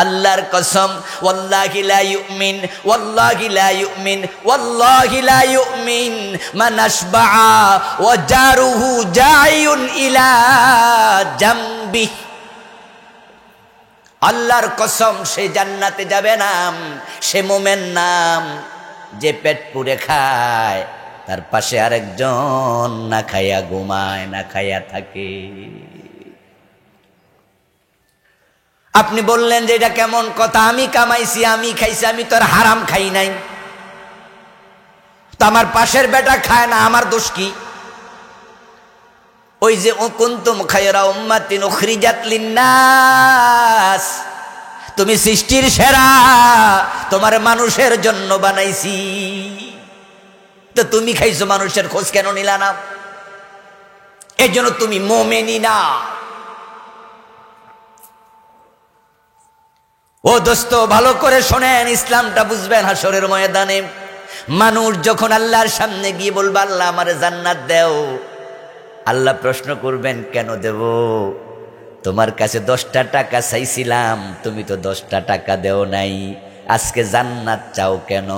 আল্লাহর কসম, ওয়াল্লাহি লা ইউমিন, ওয়াল্লাহি লা ইউমিন, ওয়াল্লাহি লা ইউমিন মান আশবাআ ওয়া জারুহু জাইউন ইলা জামবি। আল্লাহর কসম, সে জান্নাতে যাবে না, সে মুমিন নাম যে পেট পুরে খায়, তার পাশে আরেকজন না খাইয়া ঘুমায়, না খাইয়া থাকে। আপনি বললেন যে এটা কেমন কথা, আমি কামাইছি, আমি খাইছি, আমি তো আর হারাম খাই নাই, তো আমার পাশের বেটা খায় না, আমার দোষ কি? ওই যে কুনতুম খায়রা উম্মাতিন উখরিজাত লিন্নাস, তুমি সৃষ্টির সেরা, তোমার মানুষের জন্য বানাইছি, তো তুমি খাইছো, মানুষের খোঁজ কেন নিলা না? এই জন্য তুমি মুমিনই না। ও দোস্ত, ভালো করে শোনেন, ইসলামটা বুঝবেন। হাসরের ময়দানে মানুষ যখন আল্লাহর সামনে গিয়ে বলবে, আল্লাহ আমারে জান্নাত দেও, আল্লাহ প্রশ্ন করবেন, কেন দেব? তোমার কাছে 10টা টাকা চাইছিলাম, তুমি তো 10টা টাকা দেও নাই, আজকে জান্নাত চাও কেন?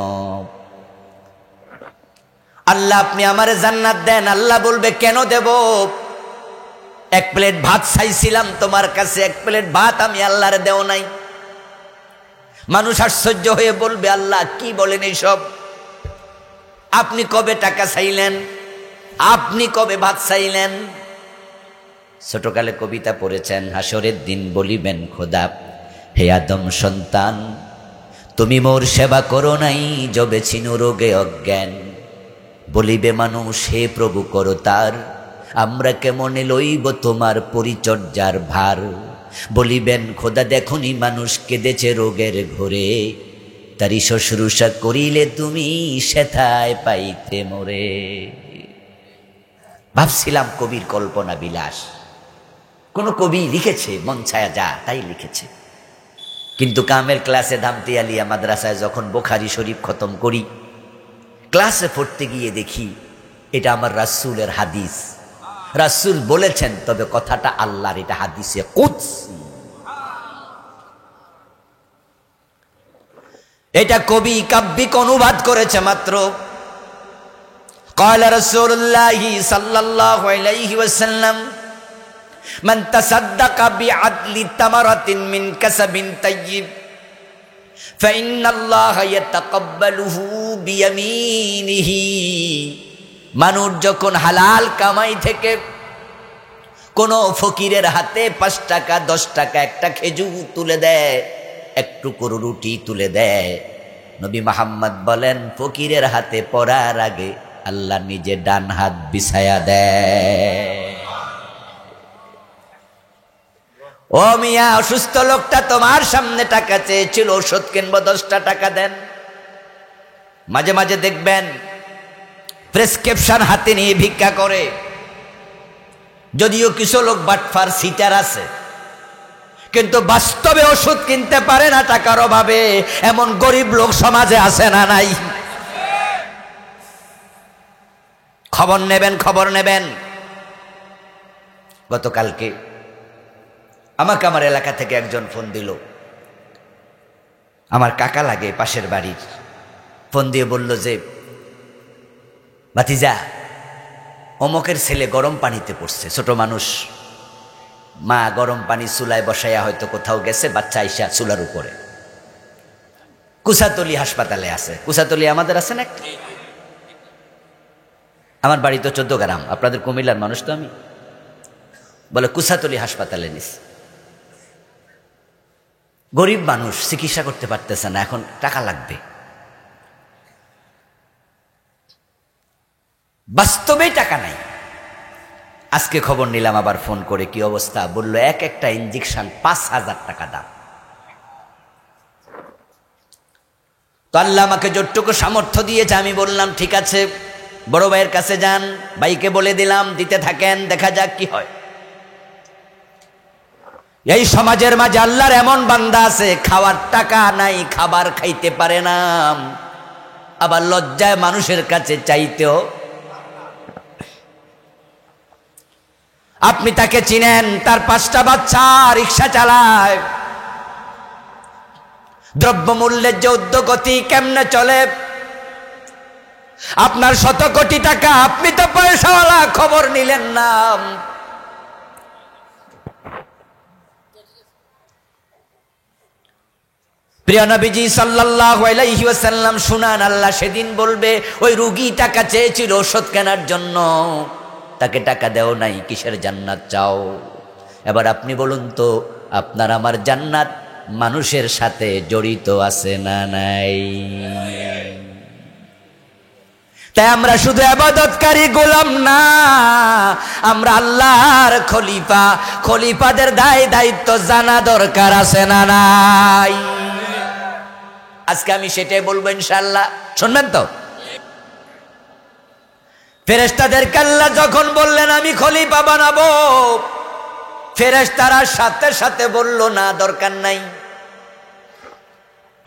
আল্লাহ আপনি আমারে জান্নাত দেন। আল্লাহ বলবে, কেন দেব? 1 প্লেট ভাত চাইছিলাম তোমার কাছে, 1 প্লেট ভাত আমি আল্লাহরে দেও নাই। মানুষ আশ্চর্য হয়ে বলবে, আল্লাহ কি বলেন এইসব? আপনি কবে টাকা চাইলেন? আপনি কবে ভাত চাইলেন? ছোটকালে কবিতা পড়েছেন, হাসরের দিন বলিবেন খোদা, হে আদম সন্তান, তুমি মোর সেবা করো নাই, যবে ছিনু রোগে অজ্ঞান। বলিবে মানুষ, হে প্রভু করো তার, আমরা কেমনে লইব তোমার পরিচর্যার ভার। বলিবেন খোদা, দেখুনি মানুষ কেঁদেছে রোগের ঘোরে, তারি শুশ্রূষা করিলে তুমি সেথায় পাইতে মোরে। ভাবছিলাম কবির কল্পনা বিলাস, কোন কবি লিখেছে, মন ছায়া যা তাই লিখেছে। কিন্তু কামের ক্লাসে ধামতি আলিয়া মাদ্রাসায় যখন বুখারী শরীফ খতম করি, ক্লাসে পড়তে গিয়ে দেখি এটা আমার রাসূলের হাদিস, রাসূল বলেছেন, তবে কথাটা আল্লাহর, এটা হাদিসে কুদসি। এটা কবি কাব্যিক অনুবাদ করেছে মাত্র। قال رسول الله صلى الله عليه وسلم من تصدق بعدل تمرة من كسب طيب فإن الله يتقبله بيمينه। মানুষ যখন হালাল কামাই থেকে কোন ফকিরের হাতে 5 টাকা 10 টাকা একটা খেজুর তুলে দেয়, একটু করে রুটি তুলে দেয়, নবী মুহাম্মদ বলেন, ফকিরের হাতে পড়ার আগে আল্লাহ নিজে ডান হাত বিছায়া দেয়। ও মিয়া, অসুস্থ লোকটা তোমার সামনে টাকা চেয়েছিল, ওষুধ কিনবো, 10টা টাকা দেন। মাঝে মাঝে দেখবেন প্রেসক্রিপশন হাতে নিয়ে ভিক্ষা করে। যদিও কিছু লোক বাটফার সিটার আছে, কিন্তু বাস্তবে ওষুধ কিনতে পারে না টাকার অভাবে, এমন গরিব লোক সমাজে আছে না নাই? খবর নেবেন, খবর নেবেন। গতকালকে আমাকে আমার এলাকা থেকে একজন ফোন দিল, আমার কাকা লাগে পাশের বাড়ির। ফোন দিয়ে বলল যে, ভাতিজা, অমকের ছেলে গরম পানিতে পড়ছে, ছোট মানুষ, মা গরম পানি চুলায় বসাইয়া হয়তো কোথাও গেছে, বাচ্চা আইসা চুলার উপরে। কুসাতলি হাসপাতালে আছে। কুসাতলি আমাদের আছে না? আমার বাড়ি তো 14 গ্রাম, আপনাদের কুমিল্লার মানুষ তো আমি। বলে কুসাতলি হাসপাতালে নিস। গরিব মানুষ, চিকিৎসা করতে পারতেছে না, এখন টাকা লাগবে। বাস্তবেই টাকা নাই। আজকে খবর নিলাম আবার ফোন করে, কি অবস্থা? বলল একটা ইঞ্জেকশন 5000 টাকা দাম। তো আল্লাহ আমাকে যতটুকু সামর্থ্য দিয়েছে, আমি বললাম ঠিক আছে, বড় ভাইয়ের কাছে যান, ভাইকে বলে দিলাম দিতে থাকেন, দেখা যাক কি হয়। এই সমাজের মাঝে আল্লাহর এমন বান্দা আছে, খাওয়ার টাকা নাই, খাবার খাইতে পারে না, আবার লজ্জায় মানুষের কাছে চাইতেও। আপনি তাকে চিনেন, তার 5টা বাচ্চা, রিক্সা চালায়, দ্রব্যমূল্যের যে ঊর্ধ্বগতি কেমনে চলে, আপনার 100 কোটি টাকা, আপনি তো পয়সাওয়ালা, খবর নিলেন না। প্রিয় নবীজি সাল্লাল্লাহু আলাইহি ওয়াসাল্লাম শুনান, আল্লাহ সেদিন বলবে ওই রোগী টাকা চেয়েছিল ওষুধ কেনার জন্য, তাকে টাকা দেও নাই, কিসের জান্নাত চাও? এবার আপনি বলুন তো, আপনার আমার জান্নাত মানুষের সাথে জড়িত আছে না নাই? তাই আমরা শুধু ইবাদতকারী গোলাম না, আমরা আল্লাহর খলিফা। খলিফাদের দায় দায়িত্ব জানা দরকার আছে না নাই? আজকে আমি সেটাই বলবো ইনশাআল্লাহ, শুনবেন তো? ফেরেশতাদেরকে আল্লাহ যখন বললেন আমি খলিফা বানাবো, ফেরেশতারা সাথে সাথে বলল না, দরকার নাই।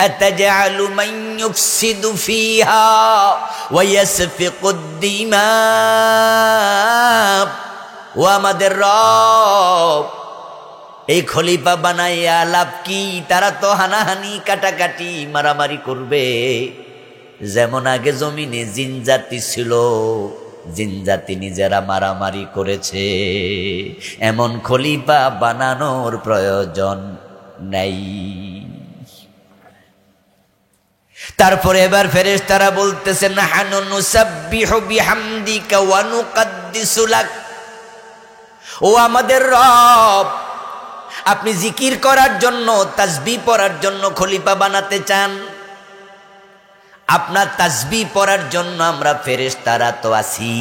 আতাজআলু মান ইউফসিদু ফিহা ওয়া ইয়াসফিকুদ দিমা। ও আমাদের রব, এই খলিফা বানাইয়া লাভ কি? তারা তো হানাহানি, কাটাকাটি, মারামারি করবে। যেমন আগে জমিনে জিন জাতি ছিল, জিন জাতি নিজেরা মারামারি করেছে, এমন খলিফা বানানোর প্রয়োজন নাই। তারপরে এবার ফেরেশতারা বলতেছেন নাহনু নুসাব্বিহু বিহামদিকা ওয়া নুকাদ্দিসু লাক। ও আমাদের রব, আপনি জিকির করার জন্য, তাসবিহ পড়ার জন্য খলিফা বানাতে চান। আপনার তাসবিহ পড়ার জন্য আমরা ফেরেশতারা তো আছি,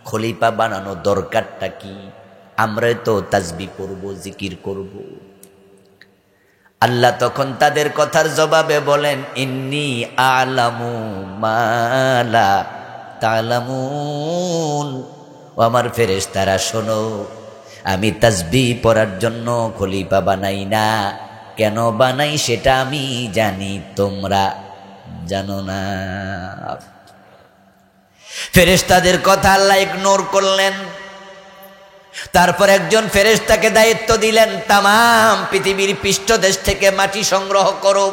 খলিফা বানানো দরকারটা কি? আমরা তো তাসবিহ পড়ব, জিকির করব। আল্লাহ তখন তাদের কথার জবাবে বলেন ইন্নী আ'লামু মা লা তা'লামুন। ও আমার ফেরেশতারা শোনো, আমি তাসবিহ পড়ার জন্য খলিফা বানাই না, কেন বানাই সেটা আমি জানি, তোমরা জানো না। ফেরেশতাদের কথা আল্লাহ ইগনোর করলেন। তারপর একজন ফেরেশতাকে দায়িত্ব দিলেন, তামাম পৃথিবীর পৃষ্ঠদেশ থেকে মাটি সংগ্রহ করো।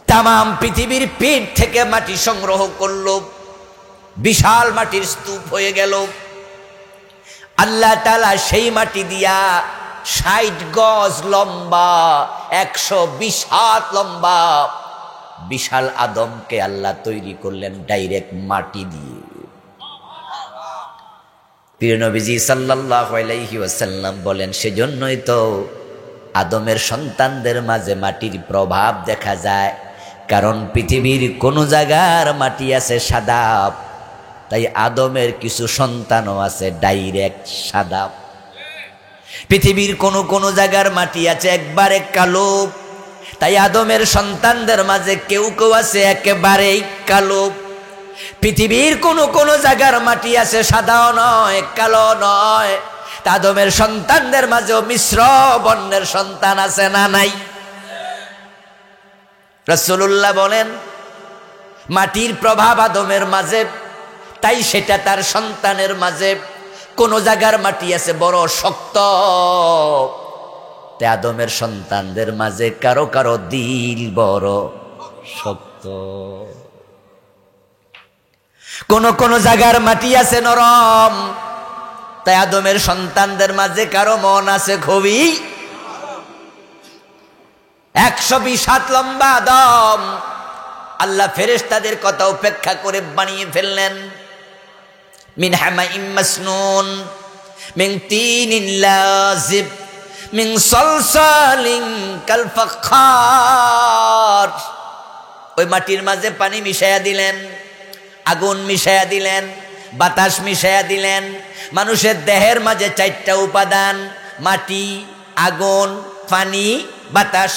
তামাম পৃথিবীর পিঠ থেকে মাটি সংগ্রহ করলো, বিশাল মাটির স্তূপ হয়ে গেল। আল্লাহ তাআলা সেই মাটি দিয়া 60 গজ লম্বা, 120 হাত লম্বা বিশাল আদমকে আল্লাহ তৈরি করলেন ডাইরেক্ট মাটি দিয়ে। প্রিয় নবীজি সাল্লাল্লাহু আলাইহি ওয়াসাল্লাম বলেন, সেজন্যই তো আদমের সন্তানদের মাঝে মাটির প্রভাব দেখা যায়, কারণ পৃথিবীর কোন জায়গার মাটি আছে সাদা, তাই আদমের কিছু সন্তানও আছে ডাইরেক্ট সাদা। পৃথিবীর কোন জায়গার মাটি আছে একবারে কালো, তাই আদমের সন্তানদের মাঝে কেউ কেউ আছে একেবারেই কালো। পৃথিবীর কোন জায়গার মাটি আছে সাদাও নয়, কালো নয়, তা আদমের সন্তানদের মাঝেও মিশ্র বর্ণের সন্তান আছে না নাই? রাসূলুল্লাহ বলেন মাটির প্রভাব আদমের মাঝে, তাই সেটা তার সন্তানের মাঝে। কোন জায়গার মাটি আছে বড় শক্ত, তাই আদমের সন্তানদের মাঝে কারো কারো দিল বড় শক্ত। কোন জায়গার মাটি আছে নরম, তাই আদমের সন্তানদের মাঝে কারো মন আছে খুবই। 120 হাত লম্বা আদম আল্লাহ ফেরেশতাদের কথা উপেক্ষা করে বানিয়ে ফেললেন। মিন হামাইম মাসনুন, মিন তিনিন লাযিব, মিন সালসালিন কাল ফাখার। ওই মাটির মাঝে পানি মিশাইয়া দিলেন, আগুন মিশাইয়া দিলেন, বাতাস মিশাইয়া দিলেন। মানুষের দেহের মাঝে 4টা উপাদান, মাটি, আগুন, পানি, বাতাস।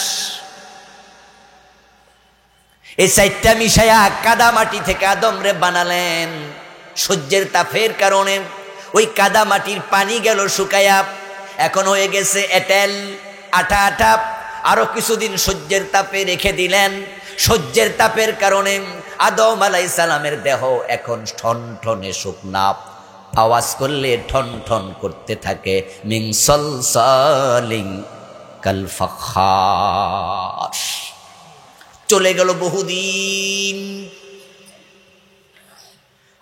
এই 4টা মিশাইয়া কাদা মাটি থেকে আদমরে বানালেন। সূর্যের তাপের কারণে ওই কাদা মাটির পানি গেল শুকায়া, এখন হয়ে গেছে এঁটেল, আঠা আঠা। আরো কিছুদিন সূর্যের তাপে রেখে দিলেন। সূর্যের তাপের কারণে আদম আলাইহিস সালামের দেহ এখন ঠনঠনে শুকনা, আওয়াজ করলে ঠন ঠন করতে থাকে। মিন সালসালিন কাল ফাখাস। চলে গেল বহুদিন।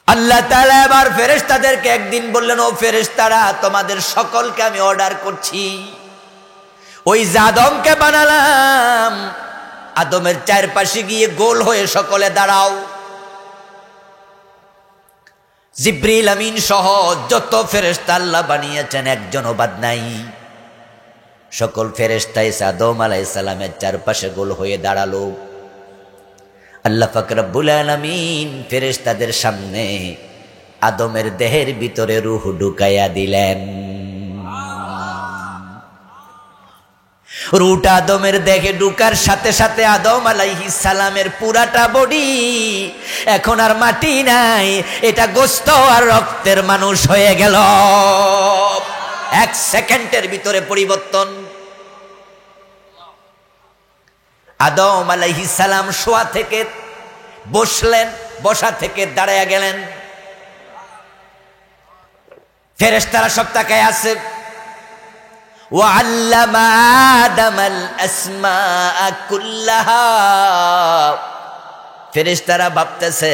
আল্লাহ তাআলা এবার ফেরেশতাদেরকে একদিন বললেন, ও ফেরেশতারা, তোমাদের সকলকে আমি অর্ডার করছি, ওই যে আদমকে বানালাম, আদমের চারপাশে গিয়ে গোল হয়ে সকলে দাঁড়াও। জিবরিল আমিন সহ যত ফেরেশতা আল্লাহ বানিয়েছেন একজনও বাদ নাই। সকল ফেরেশতা এসে আদম আলাইহিস সালামের চারপাশে গোল হয়ে দাঁড়ালো। আল্লাহ পাক রব্বুল আলামিন ফেরেশতাদের সামনে আদমের দেহের ভিতরে রূহ ঢুকাইয়া দিলেন। রূহটা আদমের দেহে ঢুকার সাথে সাথে আদম আলাইহিস সালামের পুরাটা বডি এখন আর মাটি নাই, এটা গোশত আর রক্তের মানুষ হয়ে গেল। এক সেকেন্ডের ভিতরে পরিবর্তন। আদম আলাইহিস সালাম শোয়া থেকে বসলেন, বসা থেকে দাঁড়ায়া গেলেন। ফেরেশতারা সব তাকায় আছে। وعلم آدم الأسماء كلها। ফেরেশতারা ভাবতেছে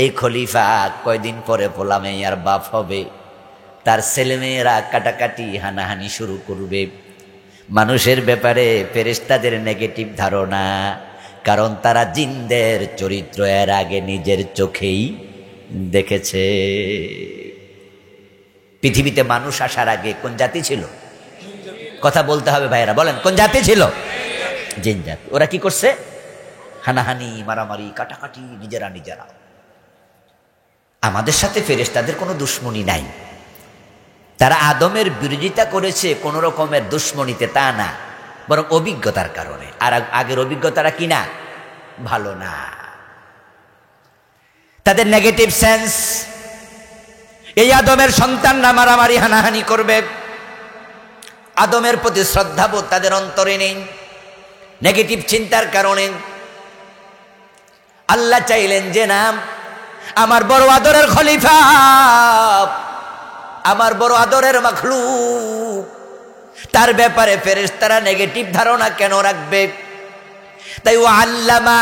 এই খলিফা কয়দিন পরে পোলামে আর বাপ হবে, তার ছেলেমেয়েরা কাটাকাটি হানাহানি শুরু করবে। মানুষের ব্যাপারে ফেরেশতাদের নেগেটিভ ধারণা, কারণ তারা জিনদের চরিত্র এর আগে নিজের চোখেই দেখেছে। পৃথিবীতে মানুষ আসার আগে কোন জাতি ছিল? কথা বলতে হবে ভাইরা, বলেন কোন জাতি ছিল? জিন জাতি। ওরা কি করছে? হানাহানি, মারামারি, কাটাকাটি, নিজেরা নিজেরা। আমাদের সাথে ফেরেশতাদের কোনো দুশ্মনী নাই। তারা আদমের বিরোধিতা করেছে কোন রকমের দুশ্মনীতে, তা না, বরং অভিজ্ঞতার কারণে। আর আগের অভিজ্ঞতাটা কি না? ভালো না। তাদের নেগেটিভ সেন্স, এই আদমের সন্তানরা মারামারি হানাহানি করবে, আদমের প্রতি শ্রদ্ধাবোধ তাদের অন্তরে নেই। নেগেটিভ চিন্তার কারণে আল্লাহ চাইলেন যে না, আমার বড় আদরের খলিফা, আমার বড় আদরের মাখলুক, তার ব্যাপারে ফেরেশতারা নেগেটিভ ধারণা কেন রাখবে? তাই আল্লামা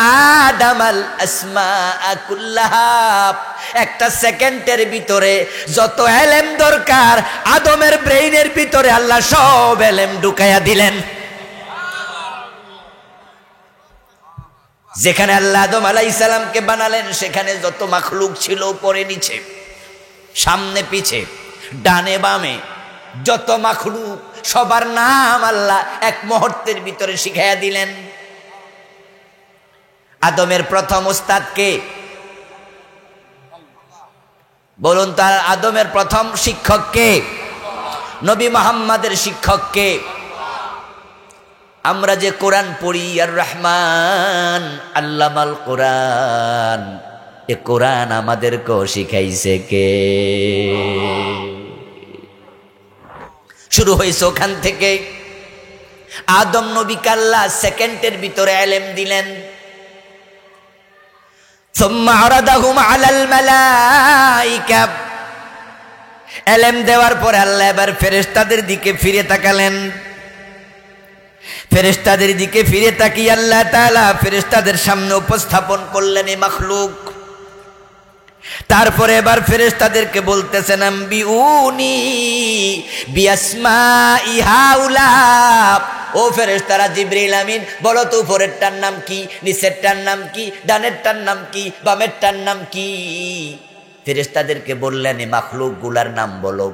আদামাল আসমাআ কুল্লাহা, একটা সেকেন্ডের ভিতরে যত এলেম দরকার আদমের ব্রেইনের ভিতরে আল্লাহ সব এলেম ঢুকাইয়া দিলেন। যেখানে আল্লাহ আদম আলাইহিস সালামকে বানালেন সেখানে যত মাখলুক ছিল উপরে নিচে, সামনে পিছে, ডানে বামে, যত মাখলুক সবার নাম আল্লাহ এক মুহূর্তের ভিতরে শিখাইয়া দিলেন। আদমের প্রথম উস্তাদ কে? বলুন তো, আদমের প্রথম শিক্ষক কে? নবী মুহাম্মাদের শিক্ষক কে? আমরা যে কোরআন পড়ি, আর রহমান আল্লামাল কোরআন, এ কোরআন আমাদেরকেও শিখাইছে কে? শুরু হয়েছে ওখান থেকে। আদম নবীকে আল্লাহ সেকেন্ডের ভিতরে ইলম দিলেন। সুম্মা আরাদাহুম আলাল মালাইকা, ইলম দেওয়ার পরে আল্লাহ এবার ফেরেশতাদের দিকে ফিরে তাকালেন। ফেরেশতাদের দিকে ফিরে তাকিয়ে আল্লাহ তাআলা ফেরেশতাদের সামনে উপস্থাপন করলেন এই মাখলুক। তারপরে এবার ফেরেশতাদেরকে বলতেছেন, আম্বিউনি বিআসমাই হাউলা। ও ফেরেশতারা, জিবরিল আমিন বলো তো উপরেরটার নাম কি, নিচেরটার নাম কি, ডানেরটার নাম কি, বামেরটার নাম কি? ফেরেশতাদেরকে বললেন এই মাখলুক গুলার নাম বলো।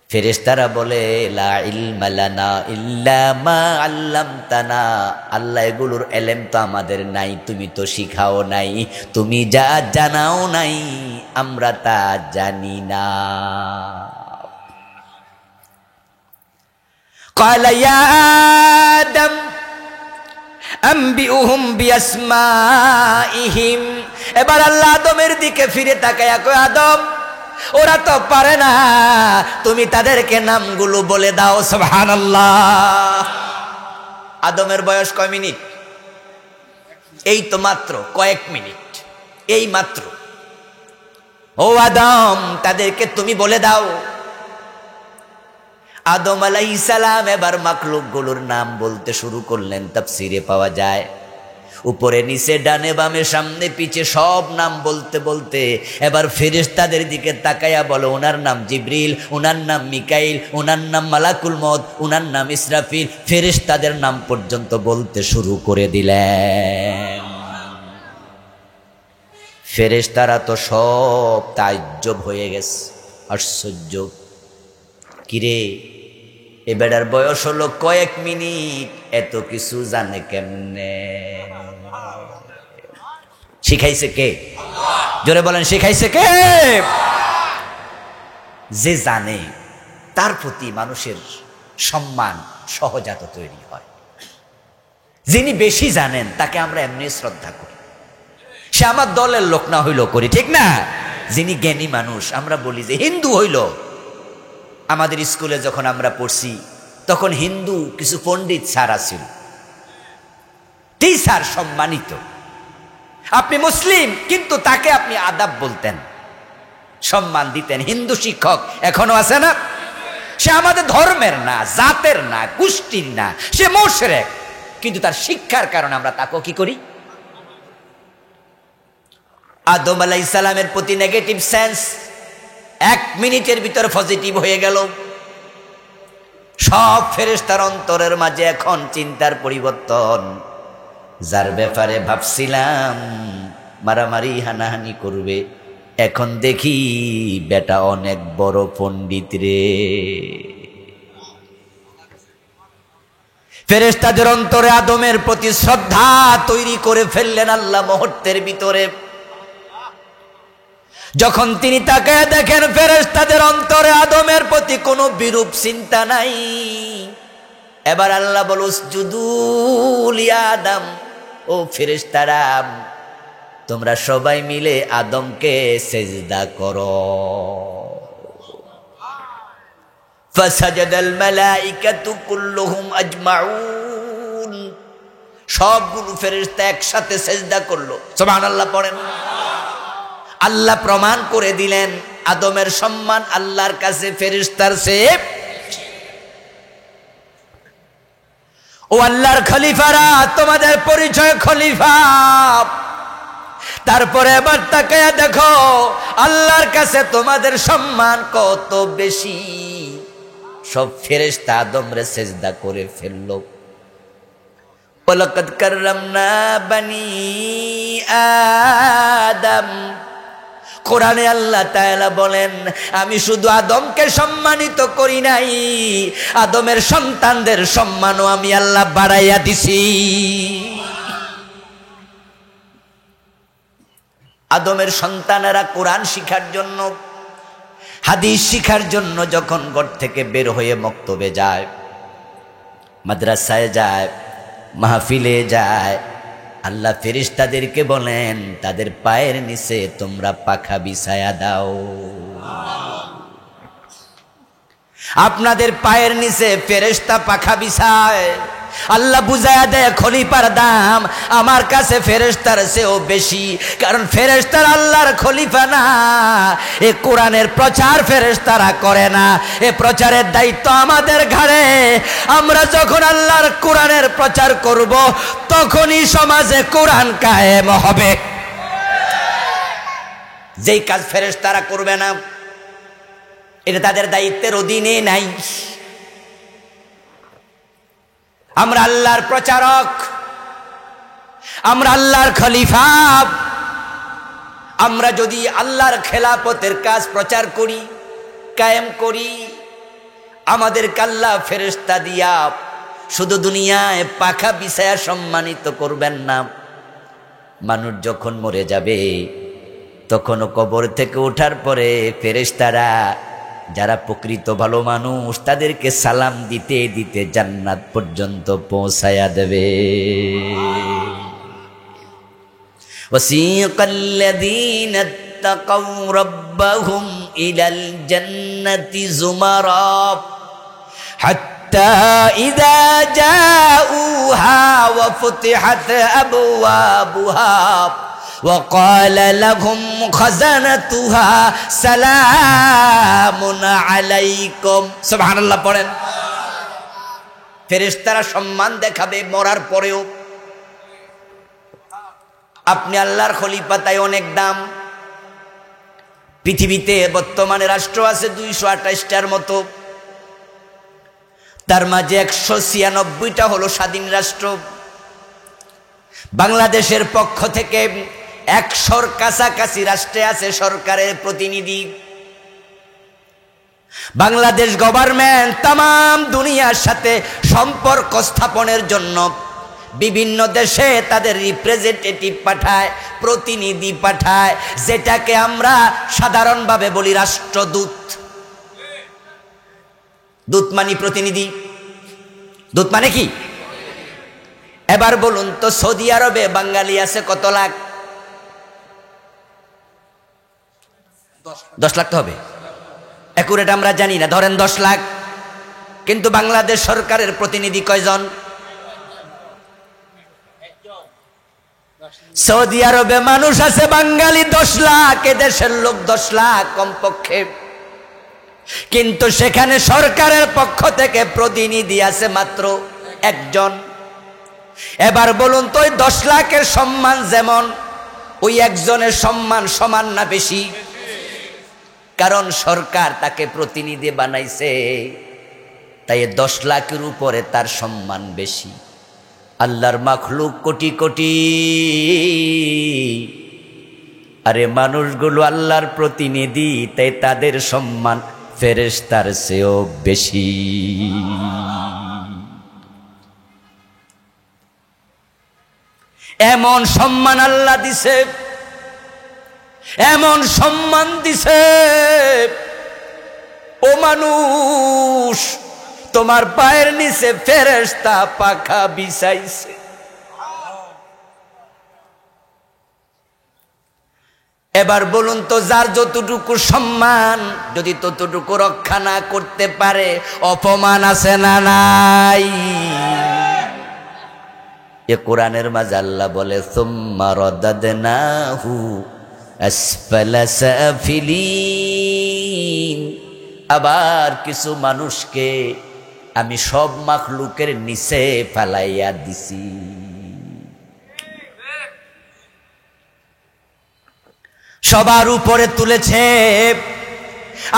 ফেরেশতারা বলে, লা ইলমা লানা ইল্লা মা আল্লামতানা, আল্লাহ এগুলোর ইলম তো আমাদের নাই, তুমি তো শিখাও নাই, তুমি যা জানাও নাই আমরা তা জানি না। ক্বালা ইয়া আদম আম্বিউহুম বিআসমাইহিম। এবার আল্লাহ আদমের দিকে ফিরে তাকায়া কয়, আদম ওরা তো পারে না, তুমি তাদেরকে নামগুলো বলে দাও। সুবহানাল্লাহ। আদমের বয়স কয় মিনিট? এই তো মাত্র কয়েক মিনিট, এই মাত্র। ও আদম, তাদেরকে তুমি বলে দাও। আদম আলাইহিস সালাম এবার মাখলুকগুলোর নাম বলতে শুরু করলেন। তাফসীরে পাওয়া যায় উপরে নিচে ডানে বামে সামনে পিছে সব নাম বলতে বলতে এবার ফেরেশতাদের দিকে তাকায়া বলো, ওনার নাম জিবরিল, ওনার নাম মিকাইল, ওনার নাম মালাকুল মউত, ওনার নাম ইসরাফিল। ফেরেশতাদের নাম পর্যন্ত বলতে শুরু করে দিলেন। ফেরেশতারা তো সব তাজ্জব হয়ে গেছে, আশ্চর্য। কিরে, এ বেটার বয়স হলো কয়েক মিনিট, এত কিছু জানে কেমনে? শিখাইছে কে? জোরে বলেন, শিখাইছে কে? যে জানে তার প্রতি মানুষের সম্মান সহজাত তৈরি হয়। যিনি বেশি জানেন তাকে আমরা এমনি শ্রদ্ধা করি, সে আমার দলের লোক না হইল করি, ঠিক না? যিনি জ্ঞানী মানুষ, আমরা বলি যে হিন্দু হইল। আমাদের স্কুলে যখন আমরা পড়ছি তখন হিন্দু কিছু পণ্ডিত স্যার আছিল, স্যার সম্মানিত। আপনি মুসলিম কিন্তু তাকে আপনি আদাব বলতেন, সম্মান দিতেন। হিন্দু শিক্ষক এখনো আছে না? সে আমাদের ধর্মের না, জাতের না, গোষ্ঠীর না, সে মুশরিক, কিন্তু তার শিক্ষার কারণে আমরা তাকে কি করি? আদম আলাইহিস সালামের প্রতি নেগেটিভ সেন্স 1 মিনিটের ভিতরে পজিটিভ হয়ে গেল। সব ফেরেশতার অন্তরের মাঝে এখন চিন্তার পরিবর্তন। যার ব্যাপারে ভাবছিলাম মারামারি হানাহানি করবে, এখন দেখি বেটা অনেক বড় পণ্ডিত রে। ফেরেশতাদের অন্তরে আদমের প্রতি শ্রদ্ধা তৈরি করে ফেললেন আল্লাহ মুহূর্তের ভিতরে। যখন তিনি তাকে দেখেন ফেরেশতাদের অন্তরে আদমের প্রতি কোনো বিরূপ চিন্তা নাই, এবার আল্লাহ বল, উসজুদু লিয়া আদম, ও ফেরেশতারা তোমরা সবাই মিলে আদমকে সেজদা করো। ফাসাজাদাল মালাইকাতু কুল্লুহুম আজমাউন, সবগুলো ফেরেশতা একসাথে সেজদা করলো। সুবহানাল্লাহ পড়েন। আল্লাহ প্রমাণ করে দিলেন আদমের সম্মান আল্লাহর কাছে ফেরেশতার চেয়ে। ও আল্লাহর খলিফারা, তোমাদের পরিচয় খলিফা। তারপরে এবার তাকায়া দেখো আল্লাহর কাছে তোমাদের সম্মান কত বেশি। সব ফেরেশতা আদমরে সেজদা করে ফেললো। ওয়ালাকাদ কাররামনা বানি আদম, কোরআনে আল্লাহ তাআলা বলেন আমি শুধু আদমকে সম্মানিত করি নাই, আদমের সন্তানদের সম্মানও আমি আল্লাহ বাড়াইয়া দিছি। আদমের সন্তানেরা কোরআন শিখার জন্য, হাদিস শিখার জন্য যখন ঘর থেকে বের হয়ে মক্তবে যায়, মাদ্রাসায় যায়, মাহফিলে যায়, আল্লাহ ফেরেশতাদেরকে বলেন তাদের পায়ের নিচে তোমরা পাখা বিছায়া দাও। আপনাদের পায়ের নিচে ফেরেশতা পাখা বিছায়। আল্লাহ বুঝায়া দেয় খলিফার দাম আমার কাছে ফেরেশতার চেয়েও বেশি, কারণ ফেরেশতারা আল্লাহর খলিফা না। এ কোরআনের প্রচার ফেরেশতারা করে না, এ প্রচারের দায়িত্ব আমাদের ঘাড়ে। আমরা যখন আল্লাহর কোরআনের প্রচার করব তখনই সমাজে কোরআন কায়েম হবে। যেই কাজ ফেরেশতারা করবে না এটা তাদের দায়িত্বের অধীনে নাই। আমরা আল্লাহর প্রচারক, আমরা আল্লাহর খলিফা। আমরা যদি আল্লাহর খেলাফতের কাজ প্রচার করি, কায়েম করি, আমাদেরকে আল্লাহ ফেরেশতা দিয়া শুধু দুনিয়ায় পাখা বিছায়া সম্মানিত করবেন না। মানুষ যখন মরে যাবে তখন কবর থেকে ওঠার পরে ফেরেশতারা যারা প্রকৃত ভালো মানুষ তাদেরকে সালাম দিতে দিতে জান্নাত পর্যন্ত পৌঁছায়া দেবে। ওয়াসিকাল্লাযীনা ইত্তাকাউ রাব্বাহুম ইলাল জান্নাতি যুমারা হাত্তা ইযা জাউহা ওয়া ফুতিহাত আবওয়াবুহা وقال لهم خزنتها سلام عليكم সুবহানাল্লাহ পড়েন। ফেরেশতারা সম্মান দেখাবে মরার পরেও। আপনি আল্লাহর খলিফা, তাই অনেক দাম। পৃথিবীতে বর্তমানে রাষ্ট্র আছে 228টার মতো, তার মাঝে 196টা হলো স্বাধীন রাষ্ট্র। বাংলাদেশের পক্ষ থেকে 100-র কাছাকাছি রাষ্ট্রে আছে সরকারের প্রতিনিধি। বাংলাদেশ গভর্নমেন্ট তামাম দুনিয়ার সাথে সম্পর্ক স্থাপনের জন্য বিভিন্ন দেশে তাদের রিপ্রেজেন্টেটিভ পাঠায়, প্রতিনিধি পাঠায়, যেটাকে আমরা সাধারণভাবে বলি রাষ্ট্রদূত। দূত মানে প্রতিনিধি, দূত মানে কি? এবার বলুন তো, সৌদি আরবে বাঙালি আছে কত লাখ? 10 লাখ তো হবে, একুরেট আমরা জানি না, ধরেন 10 লাখ। কিন্তু বাংলাদেশ সরকারের প্রতিনিধি কয়জন? সৌদি আরবে মানুষ আছে বাঙালি 10 লাখ, এদেশের লোক 10 লাখ কমপক্ষে, কিন্তু সেখানে সরকারের পক্ষ থেকে প্রতিনিধি আছে মাত্র একজন। এবার বলুন তো, ওই 10 লাখের সম্মান যেমন, ওই একজনের সম্মান সমান না বেশি? কারণ সরকার তাকে প্রতিনিধি বানাইছে, তাই 10 লাখের উপরে তার সম্মান বেশি। আল্লাহর মাখলুক কোটি কোটি, আরে মানুষগুলো আল্লাহর প্রতিনিধি, তাই তাদের সম্মান ফেরেশতার চেয়েও বেশি। এমন সম্মান আল্লাহ দিছে, এমন সম্মান দিছে, ও মানুষ তোমার পায়ের নিচে ফেরেশতা পাখা বিছাইছে। এবার বলুন তো, যার যতটুকু সম্মান যদি ততটুকু রক্ষা না করতে পারে, অপমান আছে না নাই? এ কোরআনের মাঝে আল্লাহ বলে, সুম্মা রাদাদনাহু আসফালা সাফিলিন। আবার কিছু মানুষকে আমি সব মাখলুকের নিচে ফেলাইয়া দিছি। সবার উপরে তুলেছে,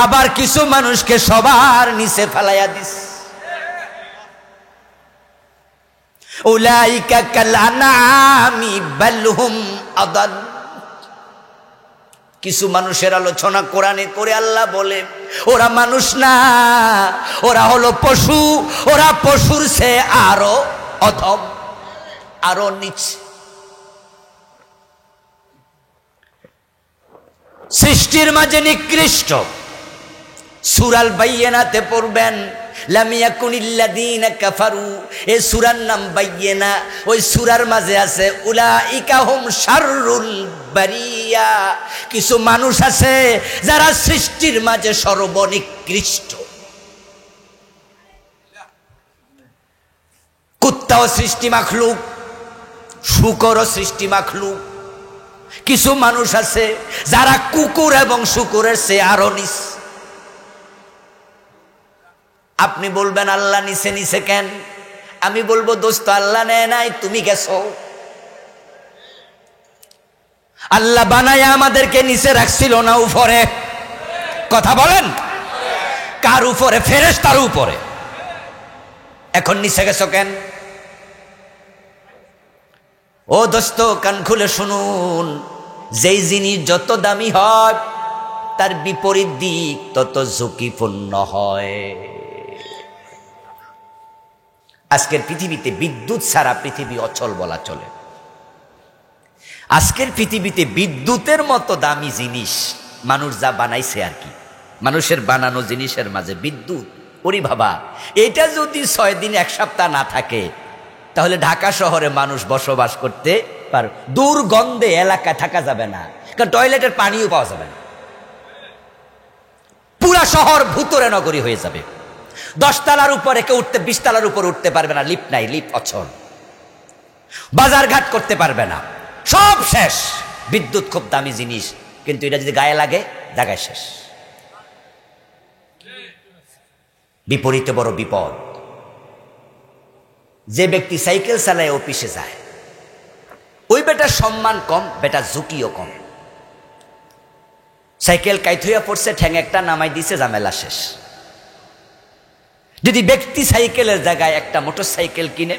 আবার কিছু মানুষকে সবার নিচে ফেলাইয়া দিছে। উলাইকা কাল আনআমি বাল হুম আদাল। কিছু মানুষের আলোচনা কোরআনে করে আল্লাহ বলে, ওরা মানুষ না, ওরা হলো পশু, ওরা পশুর চেয়ে আরো অধম, আরো নিচ। সৃষ্টির মাঝে নিকৃষ্ট। সূরাল বাইয়িনাতে পড়বেন, লাম ইয়াকুনিল্লাযীনা কাফারু, এই সূরার নাম বাইয়িনা। ওই সূরার মাঝে আছে উলাইকা হুম শাররুল বারিয়া। কিছু মানুষ আছে যারা সৃষ্টির মাঝে সর্বনিকৃষ্ট। কুত্তাও সৃষ্টি মাখলুক, শুকরও সৃষ্টি মাখলুক। কিছু মানুষ আছে যারা কুকুর এবং শুকুরের চেয়ে আরো নিচ। আপনি বলবেন আল্লাহ নিচে নিচে কেন? আমি বলবো, দোস্ত আল্লাহ নেয় নাই, তুমি গেছো। আল্লাহ বানায়া আমাদেরকে নিচে রাখছিল না উপরে? কথা বলেন, কার উপরে? ফেরেশতার উপরে। এখন নিচে গেছো কেন? ও দোস্ত, কান খুলে শুনুন, যেই জিনিস যত দামি হয় তার বিপরীত দিক তত ঝুঁকিপূর্ণ হয়। আজকের পৃথিবীতে বিদ্যুৎ ছাড়া পৃথিবী অচল বলা চলে। আজকের পৃথিবীতে বিদ্যুতের মতো দামি জিনিস মানুষ যা বানাইছে আর কি, মানুষের বানানো জিনিসের মাঝে বিদ্যুৎ। ওরে বাবা, এটা যদি 6 দিন 1 সপ্তাহ না থাকে, তাহলে ঢাকা শহরে মানুষ বসবাস করতে পারবে। দুর্গন্ধে এলাকায় থাকা যাবে না, কারণ টয়লেটের পানিও পাওয়া যাবে না। পুরা শহর ভুতুরে নগরী হয়ে যাবে। 10 তলার উপরে কেউ উঠতে, 20 তলার উপর উঠতে পারবে না, লিফট নাই, লিফট অচল। বাজার ঘাট করতে পারবে না, সব শেষ। বিদ্যুৎ খুব দামি জিনিস, কিন্তু এটা যদি গায়ে লাগে জায়গায় শেষ। বিপরীতে বড় বিপদ। যে ব্যক্তি সাইকেল চালায় অফিসে যায়, ওই বেটার সম্মান কম, বেটার ঝুঁকিও কম। সাইকেল কাইথুইয়া পড়ছে, ঠ্যাং একটা নামাই দিছে, ঝামেলা শেষ। যদি ব্যক্তি সাইকেলের জায়গায় একটা মোটর সাইকেল কিনে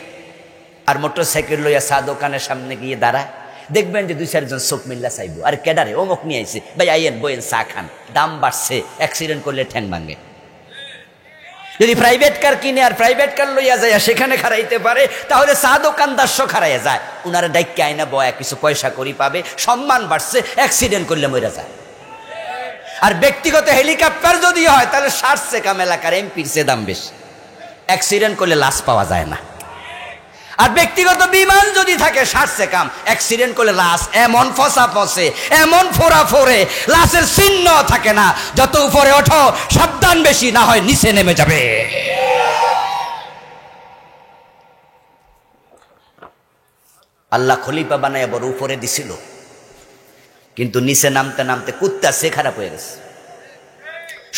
আর মোটর সাইকেল লইয়া চা দোকানের সামনে গিয়ে দাঁড়ায়, দেখবেন যে 2-4 জন চোখ মিল্লা চাইবো, আর কেডারে অমুক নিয়ে আইছে, ভাই আইয়েন বইয়েন চা খান, দাম বাড়ছে, অ্যাক্সিডেন্ট করলে ঠ্যাং ভাঙে। যদি প্রাইভেট কার কিনে আর প্রাইভেট কার লইয়া যায় সেখানে খারাইতে পারে, তাহলে চা দোকানদার খারাইয়া যায়, উনারা ডাইকে আইনা বয়া কিছু পয়সা করি পাবে, সম্মান বাড়ছে, অ্যাক্সিডেন্ট করলে মরে যায়। আর ব্যক্তিগত হেলিকপ্টার যদি হয় তাহলে 60 কাম এলাকার এমপির সে দাম বেশি, অ্যাক্সিডেন্ট করলে লাশ পাওয়া যায় না। আর ব্যক্তিগত বিমান যদি থাকে 60 কাম, অ্যাক্সিডেন্ট করলে লাশ এমন ফসা ফসে, এমন ফোরা ফোরে, লাশের চিহ্ন থাকে না। যত উপরে ওঠো সাবধান, বেশি না হয় নিচে নেমে যাবে। আল্লাহ খলিফা বানায় বড় উপরে দিছিল, কিন্তু নিচে নামতে নামতে কুত্তা সে খারাপ হয়ে গেছে,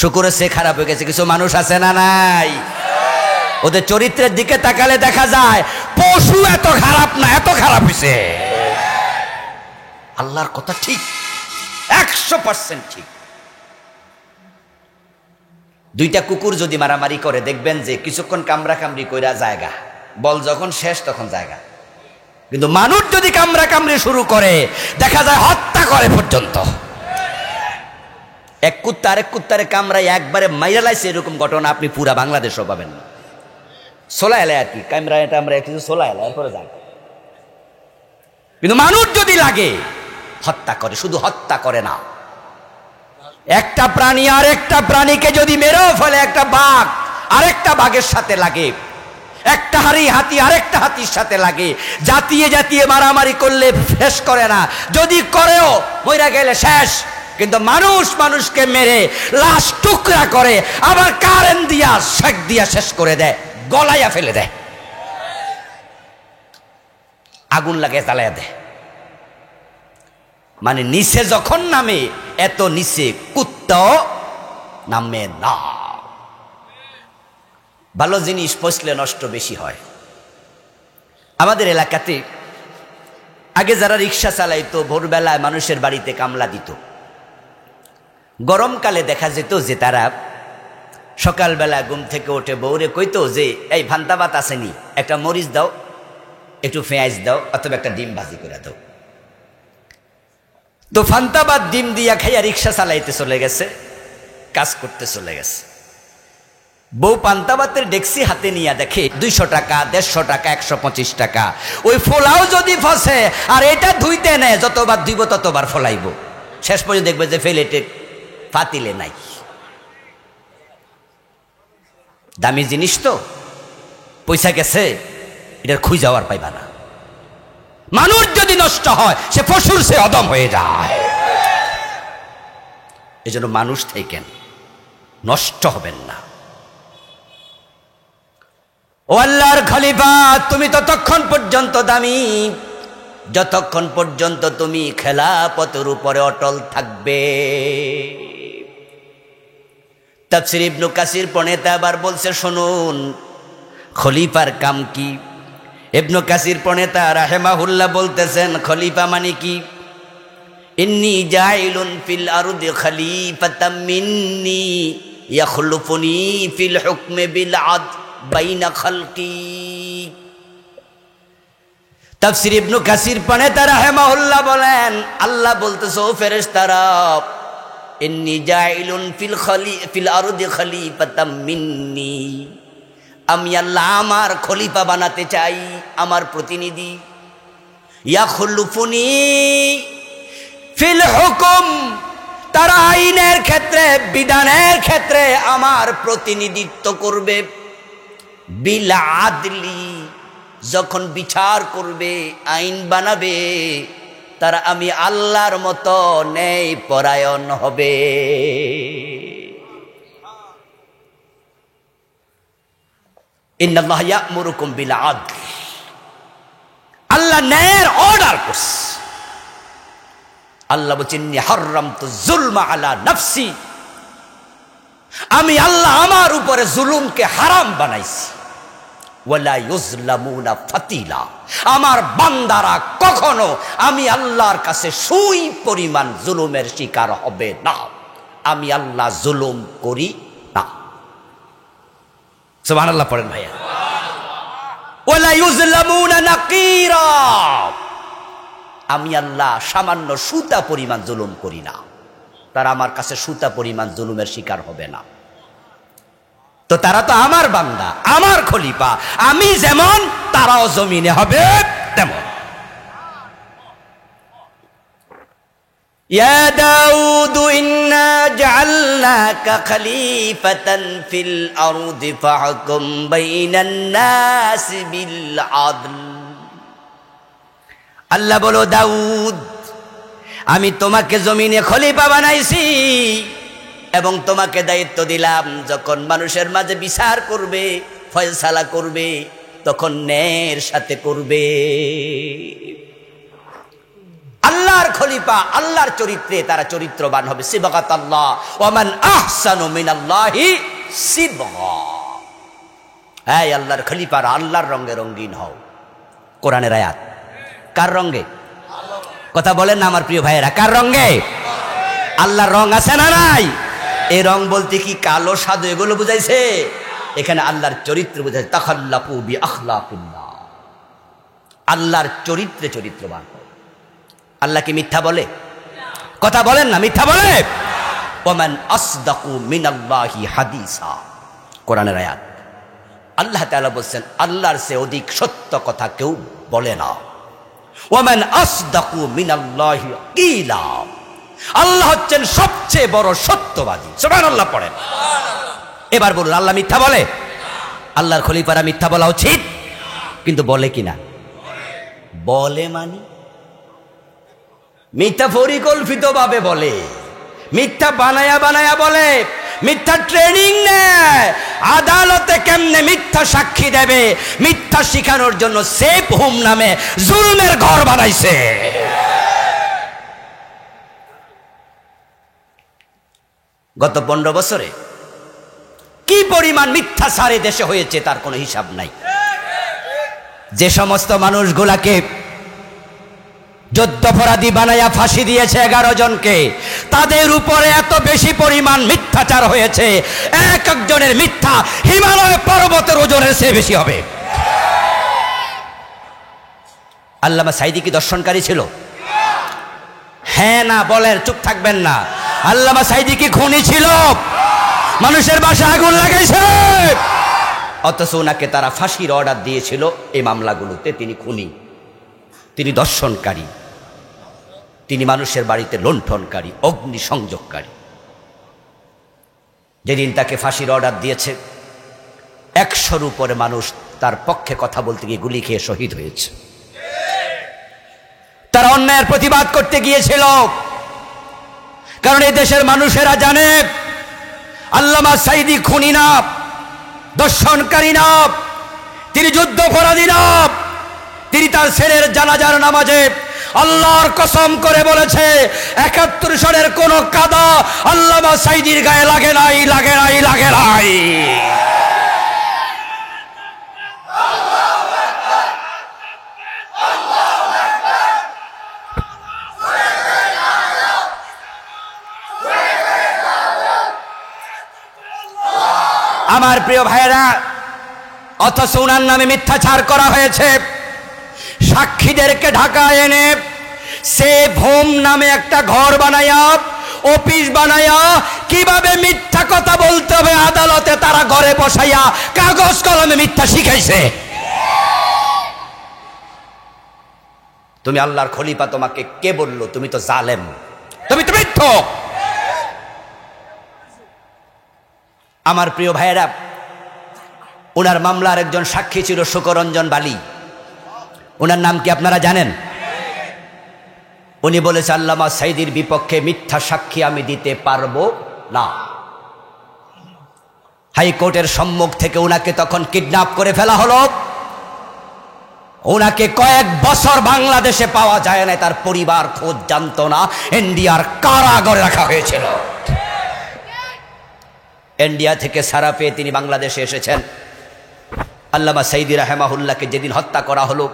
শুকুরে সে খারাপ হয়ে গেছে। কিছু মানুষ আছে না নাই, ওদের চরিত্রের দিকে তাকালে দেখা যায় পশু এত খারাপ না, এত খারাপ হয়েছে। আল্লাহর কথা ঠিক, 100% ঠিক। দুইটা কুকুর যদি মারামারি করে, দেখবেন যে কিছুক্ষণ কামড়া কামড়ি কইরা জায়গা, বল যখন শেষ তখন জায়গা। কিন্তু মানুষ যদি কামড়া কামড়ি শুরু করে, দেখা যায় হত্যা করে পর্যন্ত। এক কুত্তা আরেক কুত্তারে কামড়ায় একবারে মাইরা লাইছে, এরকম ঘটনা আপনি পুরা বাংলাদেশও পাবেন না। সোলা এলায় আর কি, কামড়ায় টামড়া কিছু সোলা এলায়, এরপরে যায়। কিন্তু মানুষ যদি লাগে হত্যা করে, শুধু হত্যা করে না, একটা প্রাণী আর একটা প্রাণীকে যদি মেরেও ফেলে, একটা বাঘ আরেকটা বাঘের সাথে লাগে, একটা হাতি আরেকটা হাতির সাথে লাগে, জাতিয়ে জাতিয়ে মারামারি করলে শেষ করে না, যদি করেও মইরা গেলে শেষ। কিন্তু মানুষ মানুষকে মেরে লাশ টুকরা করে, আবার কারেন্ট দিয়া শেক দিয়া শেষ করে দেয়, গলাইয়া ফেলে দেয়, আগুন লাগে জ্বালাইয়া দেয়। মানে নিচে যখন নামে, এত নিচে কুত্তাও নামে না। ভালো জিনিস পচলে নষ্ট বেশি হয়। আমাদের এলাকাতে আগে যারা রিক্সা চালাইতো, ভোরবেলায় মানুষের বাড়িতে কামলা দিত, গরমকালে দেখা যেত যে তারা সকালবেলা ঘুম থেকে উঠে বউরে কইতো যে এই ভান্তা ভাত আসেনি, একটা মরিচ দাও, একটু পেঁয়াজ দাও, অথবা একটা ডিম ভাজি করে দাও। তো ফান্তা ভাত ডিম দিয়া খাইয়া রিক্সা চালাইতে চলে গেছে, কাজ করতে চলে গেছে। বউ পান্তা ভাতের ডেক্সি হাতে নিয়ে দেখে 200 টাকা, 150 টাকা, 125 টাকা। ওই ফোলাও যদি ফসে আর এটা ধুইতে নেয়, যতবার ধুইব ততবার ফলাইব, শেষ পর্যন্ত দেখবে যে ফেলেটে পাতিলে নাই। দামি জিনিস তো, পয়সা গেছে, এটার খুঁজ যাওয়ার পাইবা না। মানুষ যদি নষ্ট হয়, সে পশুর সে অদম হয়ে যায়। এই জন্য মানুষ থাকেন, নষ্ট হবেন না। ও আল্লাহর খলিফা, তুমি ততক্ষণ পর্যন্ত দামি যতক্ষণ পর্যন্ত তুমি খেলাফতের উপরে অটল থাকবে। তাফসীর ইবনে কাসির প্রণেতা আবার বলছে, শুনুন খলিফার কাম কি। ইবনে কাসির প্রণেতা রাহিমাহুল্লাহ বলতেছেন, খলিফা মানে কি? ইন্নী জাইলুন ফিল আরদি খলিফাতাম মিন্নী ইয়াখলুফুনি ফিল হুকমি বিল আদল বাইনা খালকি। তাফসীর ইবনে কাসির প্রণেতা রাহিমাহুল্লাহ বলেন, আল্লাহ বলতেছে, ও ফেরেশতারা, ইন্নী জাইলুন ফিল আরদি খলিফাতাম মিন্নী, আমি আল্লাহ আমার খলিফা বানাতে চাই, আমার প্রতিনিধি। ইয়াখলুফুনি ফিল হুকুম, তারা আইনের ক্ষেত্রে, বিধানের ক্ষেত্রে আমার প্রতিনিধিত্ব করবে। বিল আদলি, যখন বিচার করবে, আইন বানাবে, তারা আমি আল্লাহর মতো ন্যায় পরায়ণ হবে। ইন্নাল্লাহ ইয়া'মুরুকুম বিল আদল, আল্লাহ ন্যায়ের অর্ডার করছে। আল্লাহ বলছেন ইন্নী হাররামতু যুলমা আলা নাফসি, আমি আল্লাহ আমার উপরে জুলুমকে হারাম বানাইছি। ওয়ালা ইউজলামুনা ফাতিলা, আমার বান্দারা কখনো আমি আল্লাহর কাছে সুই পরিমাণ জুলুমের শিকার হবে না। আমি আল্লাহ জুলুম করি না। সুবহানাল্লাহ পড়েন ভাইয়া। ওয়ালা ইউজলামুনা নাকিরা, আমি আল্লাহ সামান্য সুতা পরিমাণ জুলুম করি না, তারা আমার কাছে সুতা পরিমাণ জুলুমের শিকার হবে না। তো তারা তো আমার বান্দা, আমার খলিফা, আমি যেমন তারাও জমিনে হবে তেমন। ইয়া দাউদ ইন্না জাআলনাকা খলিফাতান ফিল আরদি ফাহকুম বাইনান নাস বিল আদল। আল্লাহ বলো, দাউদ আমি তোমাকে জমিনে খলিফা বানাইছি এবং তোমাকে দায়িত্ব দিলাম যখন মানুষের মাঝে বিচার করবে, ফয়সালা করবে, তখন ন্যায়ের সাথে করবে। আল্লাহর খলিফা, আল্লাহর চরিত্রে তারা চরিত্রবান হবে। সিবগাতাল্লাহ ওয়া মান আহসানু মিনাল্লাহি সিবগা। এই আল্লাহর খলিফারা আল্লাহর রঙে রঙিন হও। কোরআনের আয়াত। কার রঙে? কথা বলেন না আমার প্রিয় ভাইয়েরা, কার রঙে? আল্লাহর রং আছে না নাই? এই রং বলতে কি কালো সাদু এগুলো বুঝাইছে? এখানে আল্লাহর চরিত্র বুঝাইছে। তাখাল্লাকু বি আখলাকিল্লাহ, আল্লাহর চরিত্রে চরিত্রবান। আল্লাহ কি মিথ্যা বলে? কথা বলেন না, মিথ্যা বলে? ওয়ামান আসদাকু মিনাল্লাহি হাদিসা, কোরআনের আয়াত। আল্লাহ তাআলা বলছেন আল্লাহর চেয়ে অধিক সত্য কথা কেউ বলে না। ওয়ামান আসদাকু মিনাল্লাহি কিলা, আল্লাহ হচ্ছেন সবচেয়ে বড় সত্যবাদী। সুবহানাল্লাহ পড়েন। এবার বলুন, আল্লাহ মিথ্যা বলে? আল্লাহর খলিফারা মিথ্যা বলা উচিত? কিন্তু বলে কিনা? বলে মানে মিথ্যা পরিকল্পিতভাবে বলে, মিথ্যা বানায়া বানায়া বলে, মিথ্যা ট্রেনিং নেয়। আদালতে কেমনে মিথ্যা সাক্ষী দেবে, মিথ্যা শিখানোর জন্য সেফ হোম নামে জুলমের ঘর বানাইছে। গত 15 বছরে কি পরিমাণ মিথ্যাচার দেশে হয়েছে তার কোনো হিসাব নাই। যে সমস্ত মানুষগুলাকে যুদ্ধাপরাধী বানায়া ফাঁসি দিয়েছে 11 জনকে, তাদের উপরে এত বেশি পরিমাণ মিথ্যাচার হয়েছে, এক একজনের মিথ্যা হিমালয় পর্বতের ওজনের চেয়ে বেশি হবে। আল্লামা সাঈদী কি দর্শনকারী ছিল? হ্যাঁ না বলেন, চুপ থাকবেন না। আল্লামা সাঈদী কি খুনি ছিল? মানুষের বাসায় আগুন লাগাইছে, অথচ ওনাকে তারা ফাঁসির অর্ডার দিয়েছিল এই মামলাগুলোতে। তিনি খুনি, তিনি দর্শনকারী, তিনি মানুষের বাড়িতে লুণ্ঠনকারী, অগ্নি সংযোগকারী। যেদিন তাকে ফাঁসির অর্ডার দিয়েছে 100-র উপরে মানুষ তার পক্ষে কথা বলতে গিয়ে গুলি খেয়ে শহীদ হয়েছে। তারা অন্যায়ের প্রতিবাদ করতে গিয়েছিল, কারণ এই দেশের মানুষেরা জানে আল্লামা সাঈদী খুনি না, দর্শনকারী না, তিনি যুদ্ধাপরাধী না। তিনি তার ছেলের জানাজার নামাজে আল্লাহর কসম করে বলেছে 71 সনের কোন কাদা আল্লামা সাঈদীর গায়ে লাগে নাই, লাগে নাই, লাগে নাই। আমার প্রিয় ভাইয়েরা, অথচ ওনার নামে মিথ্যাচার করা হয়েছে। সাক্ষীদেরকে ঢাকায় এনে সেফ হোম নামে একটা ঘর বানায়া, অফিস বানায়া, কিভাবে মিথ্যা কথা বলতে হবে আদালতে তারা ঘরে বসাইয়া কাগজ কলমে মিথ্যা শিখাইছে। তুমি আল্লাহর খলিফা, তোমাকে কে বললো তুমি তো জালেম, তুমি তো মিথ্যক। আমার প্রিয় ভাইয়েরা, ওনার মামলার একজন সাক্ষী ছিল শুকরঞ্জন বালি। ওনার নাম কি আপনারা জানেন? উনি বলেছে আল্লামা সাঈদীর বিপক্ষে মিথ্যা সাক্ষী আমি দিতে পারবো না। হাইকোর্টের সম্মুখ থেকে ওনাকে তখন কিডন্যাপ করে ফেলা হলো। ওনাকে কয়েক বছর বাংলাদেশে পাওয়া যায় না, তার পরিবার খোঁজ জানতো না। ইন্ডিয়ার কারাগারে রাখা হয়েছিল। ইন্ডিয়া থেকে ছাড়া পেয়ে তিনি বাংলাদেশে এসেছেন। আল্লামা সাইদি রাহেমাহুল্লাহকে যেদিন হত্যা করা হলো,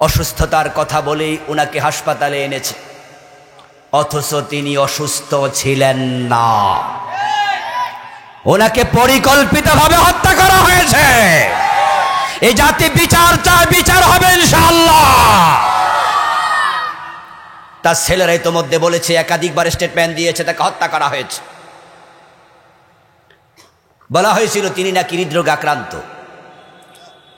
অসুস্থতার কথা বলেই উনাকে হাসপাতালে এনেছে, অথচ তিনি অসুস্থ ছিলেন না। ওনাকে পরিকল্পিতভাবে হত্যা করা হয়েছে। এই জাতি বিচার চায়, বিচার হবে ইনশাআল্লাহ। তার ছেলেরা ইতোমধ্যে বলেছে, একাধিকবার স্টেটমেন্ট দিয়েছে, তাকে হত্যা করা হয়েছে। বলা হয়েছিল তিনি নাকি হৃদরোগে আক্রান্ত,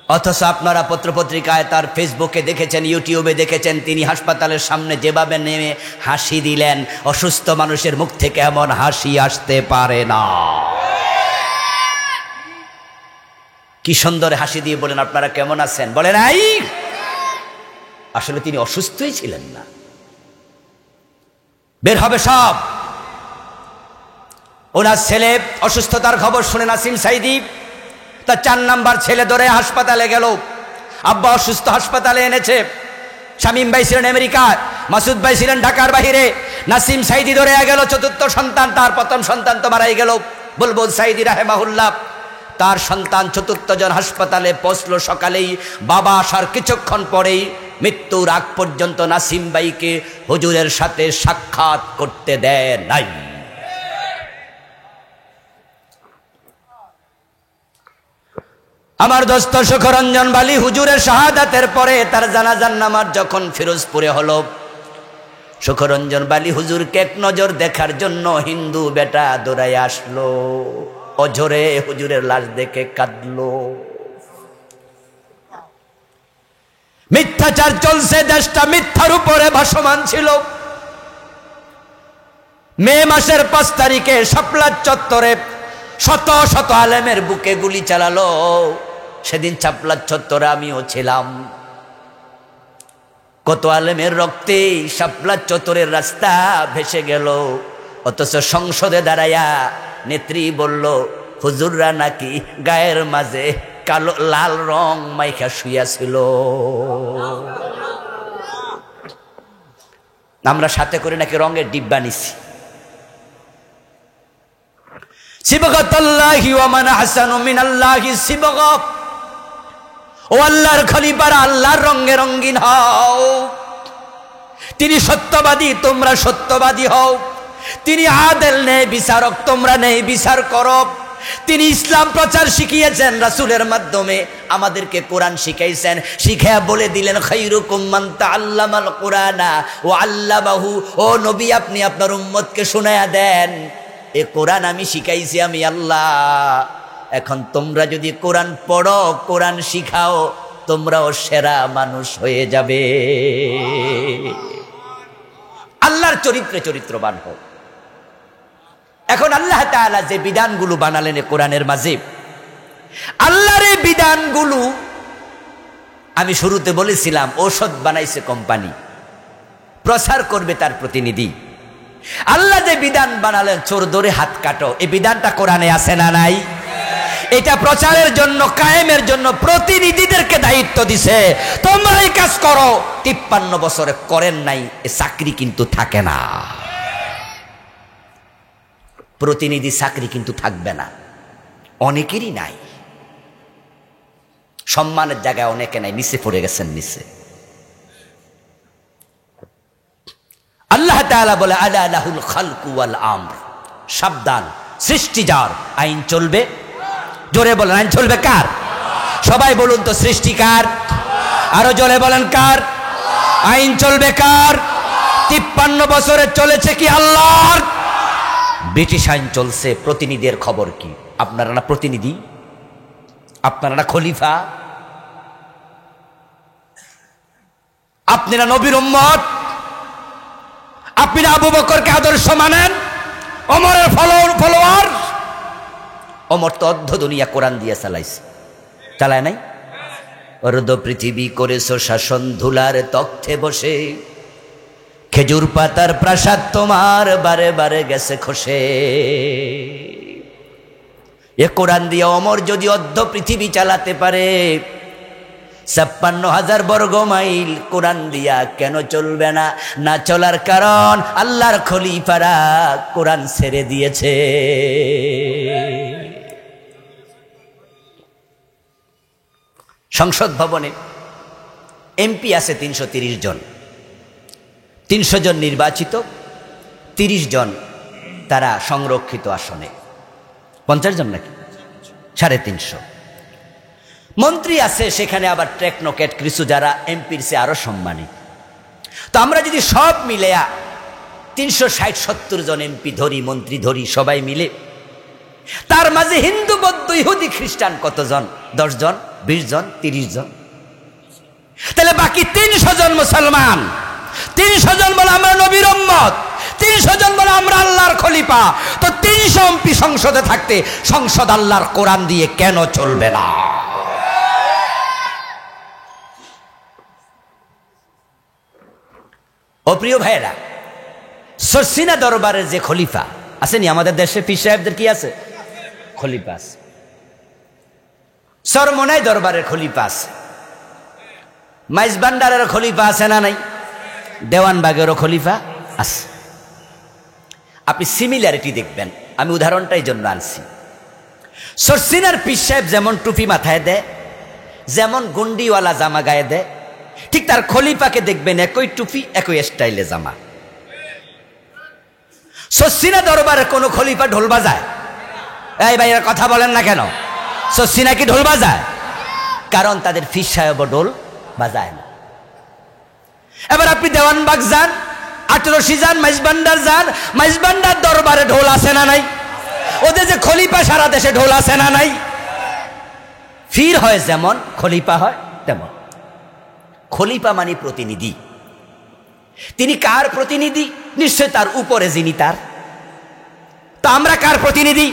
অথচ আপনারা পত্রপত্রিকায়, তার ফেসবুকে দেখেছেন, ইউটিউবে দেখেছেন, তিনি হাসপাতালের সামনে যেভাবে নেমে হাসি দিলেন, অসুস্থ মানুষের মুখ থেকে এমন হাসি আসতে পারে না। কি সুন্দর হাসি দিয়ে বলেন, আপনারা কেমন আছেন? বলে নাই, আসলে তিনি অসুস্থই ছিলেন না। বের হবে সব। ওনার ছেলে অসুস্থতার খবর শুনে নাসিম সাইদি তার 4 নাম্বার ছেলে ধরে হাসপাতালে গেল। আব্বা অসুস্থ, হাসপাতালে এনেছে। শামীম ভাই ছিলেন আমেরিকায়, মাসুদ ভাই ছিলেন ঢাকার বাহিরে। নাসিম সাইদি ধরে গেল, 4র্থ সন্তান। তার প্রথম সন্তান তো মারাই গেল, বুলবুল সাইদি রাহেমাহুল্লাহ। তার সন্তান 4র্থ জন হাসপাতালে পৌঁছলো সকালেই। বাবা আসার কিছুক্ষণ পরেই মৃত্যুর আগ পর্যন্ত নাসিম ভাইকে হুজুরের সাথে সাক্ষাৎ করতে দেয় নাই। আমার দোস্ত সুখরঞ্জন বালি হুজুরের শাহাদাতের পরে তার জানাজার নামাজ যখন ফিরোজপুরে হলো, সুখরঞ্জন বালি হুজুরকে এক নজর দেখার জন্য হিন্দু বেটা দৌড়ায় আসলো, অঝরে হুজুরের লাশ দেখে কাঁদলো। মিথ্যাচার চলছে, দেশটা মিথ্যার উপরে ভাসমান ছিল। মে মাসের 5 তারিখে শাপলা চত্বরে শত শত আলেমের বুকে গুলি চালালো। সেদিন শাপলা চত্বরে আমিও ছিলাম। কত আলেমের রক্তে শাপলা চত্বরের রাস্তা ভেসে গেল, অথচ সংসদে দাঁড়ায়া নেত্রী বলল, হুজুররা নাকি গায়ের মাঝে কালো লাল রং মাইখা শুইয়াছিল। আমরা সাথে করে নাকি রঙের ডিব্বা নিছি। সিবগাতুল্লাহি ওয়া মান আহসানু মিনাল্লাহি সিবগা। ও আল্লাহর খলিফারা, আল্লাহর রঙে রঙিন হও। তিনি সত্যবাদী, তোমরা সত্যবাদী হও। তিনি আদেল, ন্যায় বিচারক, তোমরা ন্যায় বিচার করো। তিনি ইসলাম প্রচার শিখিয়েছেন রাসূলের মাধ্যমে, আমাদেরকে কোরআন শিখাইছেন। শিখায়া বলে দিলেন, খায়রুকুম মান তাআল্লামাল কুরআনা ওয়া আল্লামাহু। ও নবী, আপনি আপনার উম্মতকে শোনায়া দেন, এ কোরআন আমি শিখাইছি আমি আল্লাহ। এখন তোমরা যদি কোরআন পড়ো, কোরআন শিখাও, তোমরাও সেরা মানুষ হয়ে যাবে। আল্লাহর চরিত্রে চরিত্রবান হোক। এখন আল্লাহ তাআলা যে বিধানগুলো বানালেন কোরআনের মাঝে, আল্লাহর এই বিধানগুলো আমি শুরুতে বলেছিলাম, ঔষধ বানাইছে কোম্পানি, প্রচার করবে তার প্রতিনিধি। আল্লাহ যে বিধান বানালেন, চোর ধরে হাত কাটো, এই বিধানটা কোরআনে আছে না নাই? এটা প্রচারের জন্য, কায়েমের জন্য প্রতিনিধিদেরকে দায়িত্ব দিছে, তোমরা এই কাজ করো। 53 বছরে করেন নাই, এ চাকরি কিন্তু থাকে না। প্রতিনিধি চাকরি কিন্তু থাকবে না, অনেকেরই নাই। সম্মানের জায়গায় অনেকে নাই, নিচে পড়ে গেছেন নিচে। আল্লাহ তাআলা বলে, আলা লাহুল খালকু ওয়াল আমর। সাবধান, সৃষ্টি যার, আইন চলবে। জোরে বলেন, আইন চলবে কার? সবাই বলুন তো, সৃষ্টি কার? আরো জোরে বলেন, কার? আইন চলবে কার? 53 বছরে চলেছে কি আল্লাহর? ব্রিটিশ আইন চলছে। প্রতিনিধির খবর কি? আপনারা না প্রতিনিধি, আপনারা না খলিফা, আপনারা নবীর উম্মত, আপনারা আবু বকরকে আদর্শ মানেন, ওমরের ফলোয়ার। ওমর তো অর্ধ দুনিয়া কোরআন দিয়ে চালাইছে, চালায় নাই? অর্ধ পৃথিবী করেছো শাসন, ধুলার তখ্তে বসে, খেজুর পাতার প্রাসাদ তোমার বারে বারে গেছে খসে। এ কোরআন দিয়ে ওমর যদি অর্ধ পৃথিবী চালাতে পারে, 56,000 বর্গ মাইল কোরআন দিয়া কেন চলবে না? না চলার কারণ আল্লাহর খলিফারা কোরআন ছেড়ে দিয়েছে। সংসদ ভবনে এমপি আছে 330 জন, 300 জন নির্বাচিত, 30 জন তারা সংরক্ষিত আসনে, 50 জন নাকি 350। মন্ত্রী আছে সেখানে, আবার টেকনোক্যাট কিছু যারা এমপির চেয়ে আরো সম্মানী। তো আমরা যদি সব মিলে 360-70 জন এমপি ধরি, মন্ত্রী ধরি, সবাই মিলে, তার মাঝে হিন্দু, বৌদ্ধ, ইহুদি, খ্রিস্টান কতজন? 10 জন, 20 জন, 30 জন। তাহলে বাকি 300 জন মুসলমান, 300 জন বলে আমরা নবীর উম্মত, 300 জন বলে আমরা আল্লাহর খলিফা। তো 300 এমপি সংসদে থাকতে সংসদ আল্লাহর কোরআন দিয়ে কেন চলবে না? ও প্রিয় ভাইয়েরা, সরসিনা দরবারের যে খলিফা আসেনি আমাদের দেশে, পীর সাহেবদের কি আছে? খলিফা আছে। সরমনাই দরবারের খলিফা আছে, মাইজবান্ডারের খলিফা আছে না নাই? দেওয়ানবাগেরও খলিফা আছে। আপনি সিমিলারিটি দেখবেন, আমি উদাহরণটাই জন্য আনছি। সরসিনার পীর সাহেব যেমন টুপি মাথায় দেয়, যেমন গুন্ডিওয়ালা জামা গায়ে দেয়, ঠিক তার খলিফাকে দেখবেন একই টুপি, একই স্টাইলে জামা। সরসিনা দরবারে কোনো খলিফা ঢোল বাজায়? এই ভাইয়ের কথা বলেন না কেন? সরসিনা কি ঢোল বাজায়? কারণ তাদের পীর সাহেব ঢোল বাজায় না। এবার আপনি দেওয়ানবাগ যান, আটরশি যান, মাইজবান্ডার যান, মাইজবান্ডার দরবারে ঢোল আছে না নাই? ওদের যে খলিফা সারা দেশে ঢোল আছে না নাই? পীর হয় যেমন, খলিফা হয় তেমন। খলিফা মানে প্রতিনিধি। তিনি কার প্রতিনিধি? নিশ্চয় তার উপরে যিনি তার। তো আমরা কার প্রতিনিধি?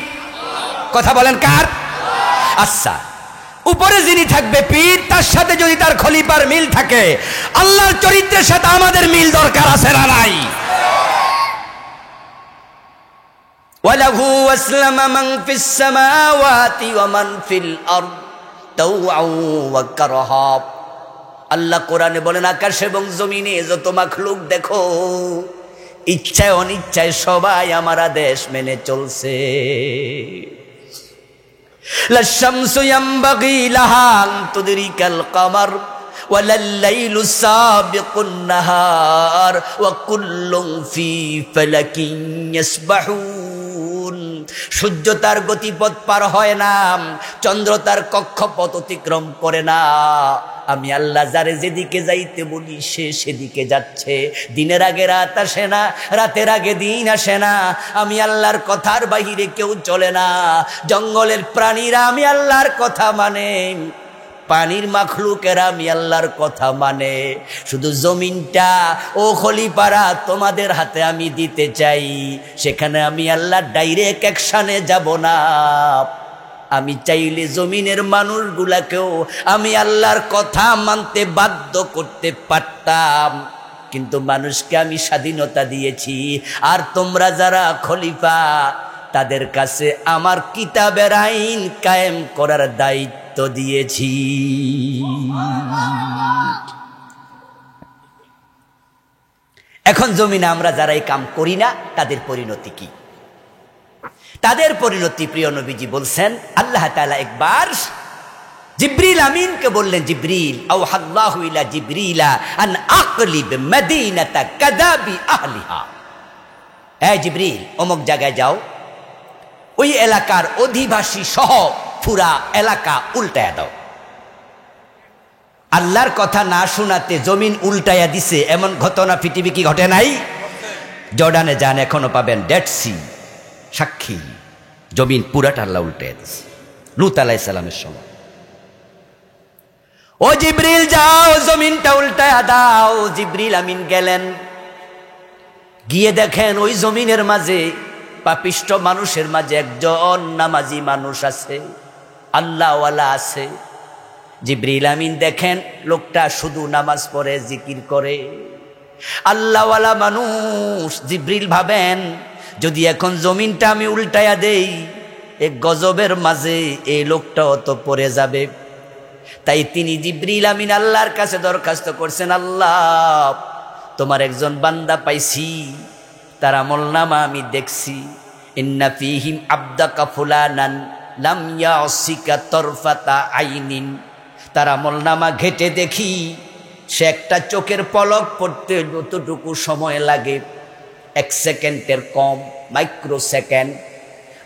কথা বলেন কার? আচ্ছা, উপরে যিনি থাকবে পীর, তার সাথে যদি তার খলিফার মিল থাকে, আল্লাহর চরিত্রের সাথে আমাদের মিল দরকার আছে না নাই? ওয়ালাহু আসলামা মান ফিস সামাওয়াতি ওয়া মান ফিল আরদ তাওআন ওয়া কারহা। আল্লাহ কোরআনে বলেন, আকাশ এবং জমিনে যত মাখলুক দেখো, ইচ্ছায় অনিচ্ছায় সবাই আমার আদেশ মেনে চলছে। লাশ-শামসু ইয়ানবাগি লাহা আন তুদরিকাল কমার ওয়ালাল লাইলু সাবিকুন নাহার ওয়া কুল্লুন ফি ফালাকিন ইয়াসবাহুন। সূর্য তার গতিপথ পার হয় না, চন্দ্র তার কক্ষপথ অতিক্রম করে না। আমি আল্লাহ যারে যেদিকে যাইতে বলি সে সেদিকে যাচ্ছে। দিনের আগে রাত আসে না, রাতের আগে দিন আসে না। আমি আল্লাহর কথার বাহিরে কেউ চলে না। জঙ্গলের প্রাণীরা আমি আল্লাহর কথা মানে, পানির মাখলুকেরা আমি আল্লাহর কথা মানে। শুধু জমিনটা ও খলিফারা তোমাদের হাতে আমি দিতে চাই, সেখানে আমি আল্লাহ ডাইরেক্ট অ্যাকশনে যাব না। আমি চাইলে জমিনের মানুষগুলাকেও আমি আল্লাহর কথা মানতে বাধ্য করতে পারতাম, কিন্তু মানুষকে আমি স্বাধীনতা দিয়েছি। আর তোমরা যারা খলিফা, তাদের কাছে আমার কিতাবের আইন কায়েম করার দায়িত্ব দিয়েছি। এখন জমিনে আমরা যারা এই কাম করি না, তাদের পরিণতি কি? তাদের পরিণতি প্রিয় নবীজি বলছেন, আল্লাহ তাআলা একবার জিবরিল আমিনকে বললেন, জিবরিল আওহাল্লাহু ইলা জিবরিলা আন আকলিব মদিনাতা কাদাবি আহলিহা। এই জিবরিল, অমুক জায়গায় যাও, ওই এলাকার অধিবাসী সহ পুরা এলাকা উল্টায়া দাও। আল্লাহর কথা না শোনাতে জমিন উল্টায়া দিছে, এমন ঘটনা পৃথিবী কি ঘটে নাই? জর্ডানে যান, এখনো পাবেন ডেড সি সাক্ষী, জমিন পুরাটা আল্লাহ উল্টায়া দিছে লূত আলাইহিস সালামের সময়। ও জিবরিল যাও, জমিনটা উল্টায়া দাও। জিবরিল আমিন গেলেন, গিয়ে দেখেন ওই জমিনের মাঝে, পাপিষ্ট মানুষের মাঝে একজন নামাজি মানুষ আছে, আল্লাহওয়ালা আছে। জিবরিল আমিন দেখেন লোকটা শুধু নামাজ পড়ে, জিকির করে, আল্লাহওয়ালা মানুষ। জিবরিল ভাবেন, যদি এখন জমিনটা আমি উল্টায়া দেই, এক গজবের মাঝে এই লোকটাও তো পড়ে যাবে। তাই তিনি জিবরিল আমিন আল্লাহর কাছে দরখাস্ত করছেন, আল্লাহ তোমার একজন বান্দা পাইছি, তার আমলনামা আমি দেখছি, ইন্না ফীহিম আবদাকা ফুলানান লাম ইয়াসিকা তরফাতা আইনিন। তার আমলনামা ঘেটে দেখি সে একটা চোখের পলক পড়তে যতটুকু সময় লাগে 1 সেকেন্ডের কম, মাইক্রো সেকেন্ড।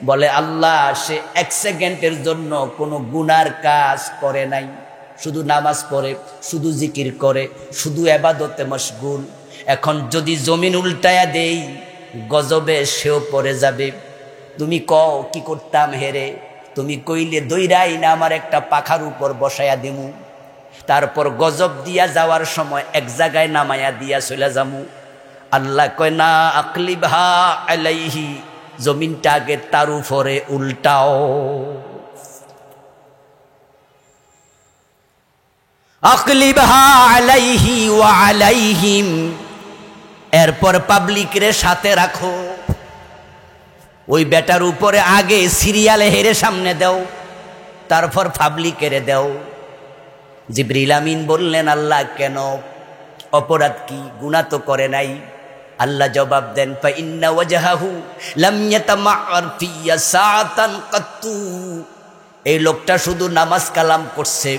বলে আল্লাহ সে 1 সেকেন্ডের জন্য কোনো গুনার কাজ করে নাই, শুধু নামাজ পড়ে, শুধু জিকির করে, শুধু ইবাদতে মশগুল। এখন যদি জমিন উল্টায়া দেই গজবে সেও পড়ে যাবে। তুমি কও কি করতাম হেরে? তুমি কইলে দইরাই না আমার একটা পাখার উপর বসায়া দিমু, তারপর গজব দিয়া যাওয়ার সময় এক জায়গায় নামায়া দিয়া চলে যামু। আল্লাহ কয় না, আকলিবহা আলাইহি, জমিনটা আগে তার উপরে উল্টাও। আকলিবহা আলাইহি ওয়া আলাইহিম, এরপর পাবলিকরে সাথে রাখো। ওই বেটার উপরে আগে সিরিয়ালে হেরে সামনে দাও, তারপর পাবলিকেরে দাও। জিবরিল আমিন বললেন, আল্লাহ কেন? অপরাধ কি? গুনাহ তো করে নাই। আল্লাহ জবাব দেন, ফা ইন্না ওয়াজহাহু লাম ইয়াতামাআর ফিয়া সাআতান কাত্তু। এই লোকটা শুধু নামাজ কালাম করছে,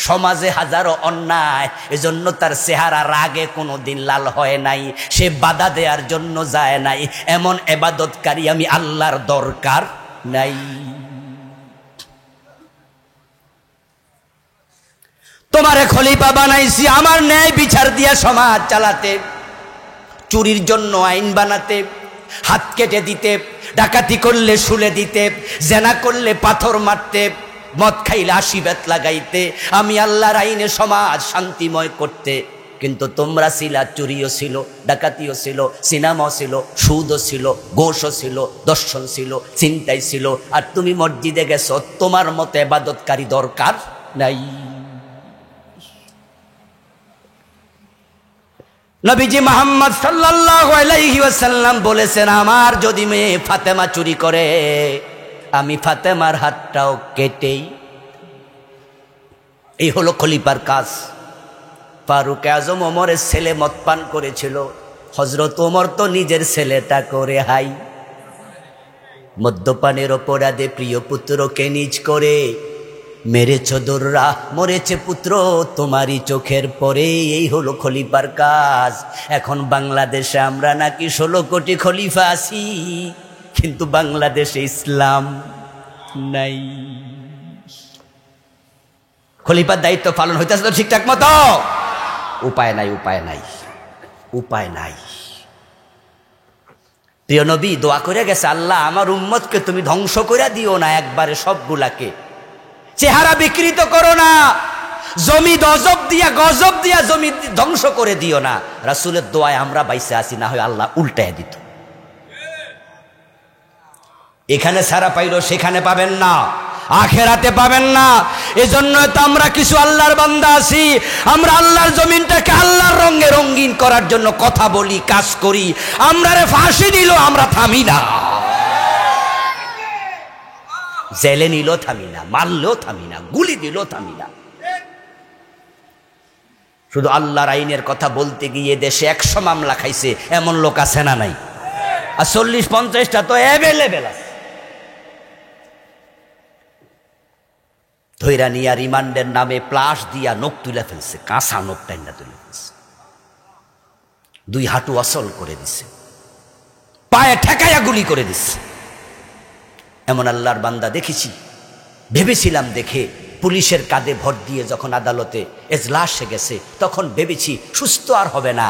সমাজে হাজারো অন্যায়, এজন্য তার চেহারা রাগে কোনোদিন লাল হয় নাই, সে বাধা দেওয়ার জন্য যায় নাই। এমন ইবাদতকারী আমি আল্লাহর দরকার নাই। তোমারে খলিফা বানাইছি আমার ন্যায় বিচার দিয়া সমাজ চালাতে, চুরির জন্য আইন বানাতে, হাত কেটে দিতে, ডাকাতি করলে শুলে দিতে, জেনা করলে পাথর মারতে, মদ খাইলে আশীর্বাদ লাগাইতে, আমি আল্লাহর আইনে সমাজ শান্তিময় করতে। কিন্তু তোমরা ছিলা, চুরিও ছিল, ডাকাতিও ছিল, সিনেমাও ছিল, সুদও ছিল, ঘোষও ছিল, দর্শন ছিল, চিন্তাই ছিল। আর তুমি মসজিদে গেছো, তোমার মতো ইবাদতকারী দরকার নাই। নবীজি মুহাম্মদ সাল্লাল্লাহু আলাইহি ওয়াসাল্লাম বলেছেন, আমার যদি মেয়ে ফাতেমা চুরি করে আমি ফাতেমার হাতটাও কেটেই। এই হলো খলিফার কাজ। ফারুক আজম ওমরের ছেলে মদ পান করেছিল, হযরত ওমর তো নিজের ছেলেটা করে হাই। মদ্যপানের অপরাধে প্রিয় পুত্রকে নিজ করে মেরেছ দোররা, মরেছে পুত্র তোমারই চোখের পরে। এই হলো খলিফার কাজ। এখন বাংলাদেশে আমরা নাকি 16 কোটি খলিফা আছি, কিন্তু বাংলাদেশে ইসলাম নাই। খলিফার দায়িত্ব পালন হইতেছে তো ঠিকঠাক মতো? উপায় নাই, উপায় নাই, উপায় নাই। প্রিয় নবী দোয়া করে গেছে, আল্লাহ আমার উম্মতকে তুমি ধ্বংস করে দিও না একবারে সবগুলাকে, চেহারা বিকৃত করো না, জমি গজব দিয়া জমি ধ্বংস করে দিও না। রাসূলের দোয়ায় আমরা বাইসে আছি, না হয় আল্লাহ উল্টায় দিত। এখানে ছাড়া পাইলো সেখানে পাবেন না, আখেরাতে পাবেন না। এজন্য তো আমরা কিছু আল্লাহর বান্দা আছি, আমরা আল্লাহর জমিনটাকে আল্লাহর রঙে রঙিন করার জন্য কথা বলি, কাজ করি। আমরারে ফাঁসি দিল আমরা থামি না, জেলে নিল থামি না, মারলেও থামি না, গুলি দিল থামি না। শুধু আল্লাহর আইনের কথা বলতে গিয়ে দেশে 100 মামলা খাইছে এমন লোক আছে না নাই? আর 40-50টা তো অ্যাভেলেবেল আছে। ধৈরা নিয়া রিমান্ডের নামে প্লাস দিয়া নখ তুলে ফেলছে, কাঁচা নখ টাইনা তুলে ফেলছে, 2 হাঁটু অচল করে দিছে, পায়ে ঠেকাইয়া গুলি করে দিচ্ছে। এমন আল্লাহর বান্দা দেখেছি। ভেবেছিলাম দেখে পুলিশের কাঁধে ভর দিয়ে যখন আদালতে এজলাসে গেছে তখন ভেবেছি সুস্থ আর হবে না,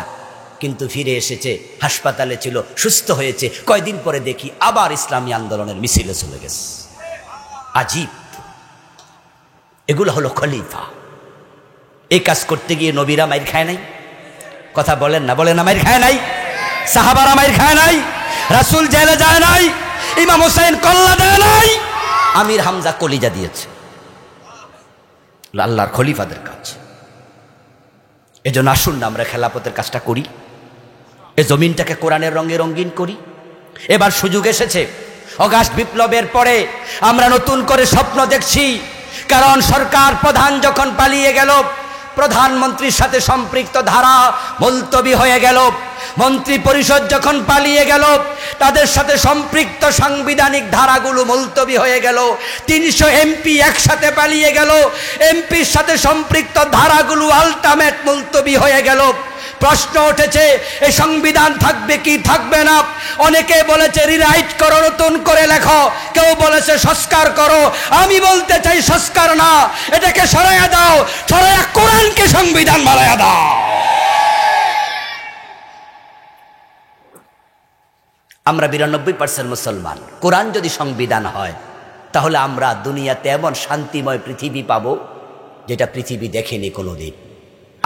কিন্তু ফিরে এসেছে, হাসপাতালে ছিল, সুস্থ হয়েছে। কয়দিন পরে দেখি আবার ইসলামী আন্দোলনের মিছিলে চলে গেছে। আজীব। এগুলো হলো খলিফা। এই কাজ করতে গিয়ে নবীরা মাইর খায় নাই? কথা বলেন না, বলেন না মাইর খায় নাই? সাহাবারা মাইর খায় নাই? রাসূল জেলে যায় নাই? ইমাম হোসেন কল্লা দেয় নাই? আমির হামজা কলিজা দিয়েছে। আল্লাহর খলিফাদের কাজ। এজন্য আসুন না আমরা খেলাফতের কাজটা করি, এ জমিনটাকে কোরআনের রঙে রঙিন করি। এবার সুযোগ এসেছে। অগাস্ট বিপ্লবের পরে আমরা নতুন করে স্বপ্ন দেখছি কারণ সরকার প্রধান যখন পালিয়ে গেল, প্রধানমন্ত্রীর সাথে সম্পৃক্ত ধারা মুলতবি হয়ে গেল। মন্ত্রী পরিষদ যখন পালিয়ে গেল, তাদের সাথে সম্পৃক্ত সাংবিধানিক ধারাগুলো মুলতবি হয়ে গেল। 300 এমপি একসাথে পালিয়ে গেল, এমপির সাথে সম্পৃক্ত ধারাগুলো আলটিমেট মুলতবি হয়ে গেল। প্রশ্ন উঠেছে, এই সংবিধান থাকবে কি থাকবে না? অনেকে বলেছে রিরাইট করো, নতুন করে লেখো, কেউ বলেছে সংস্কার করো। আমি বলতে চাই সংস্কার না, এটাকে সরাইয়া দাও, সরাইয়া কোরআনকে সংবিধান বানাইয়া দাও। আমরা 92% মুসলমান। কোরআন যদি সংবিধান হয়, তাহলে আমরা দুনিয়াতে এমন শান্তিময় পৃথিবী পাবো যেটা পৃথিবী দেখেনি কোনোদিন।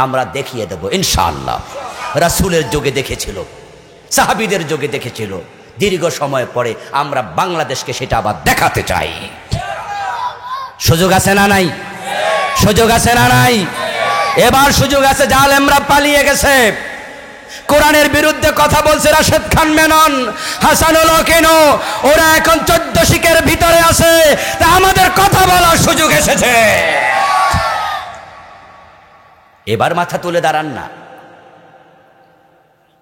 আমরা দেখিয়ে দেব ইনশাআল্লাহ। রাসূলের যুগে দেখেছিল, সাহাবীদের যুগে দেখেছিল, দীর্ঘ সময় পরে আমরা বাংলাদেশকে সেটা আবার দেখাতে চাই। সুযোগ আছে না নাই? সুযোগ আছে না নাই? এবার সুযোগ আছে। জালেমরা পালিয়ে গেছে, কোরআনের বিরুদ্ধে কথা বলছে রাশেদ খান মেনন, হাসানুল হকেন, ওরা এখন 14 শিকের ভিতরে আছে। তা আমাদের কথা বলার সুযোগ এসেছে। এবার মাথা তুলে দাঁড়ান না।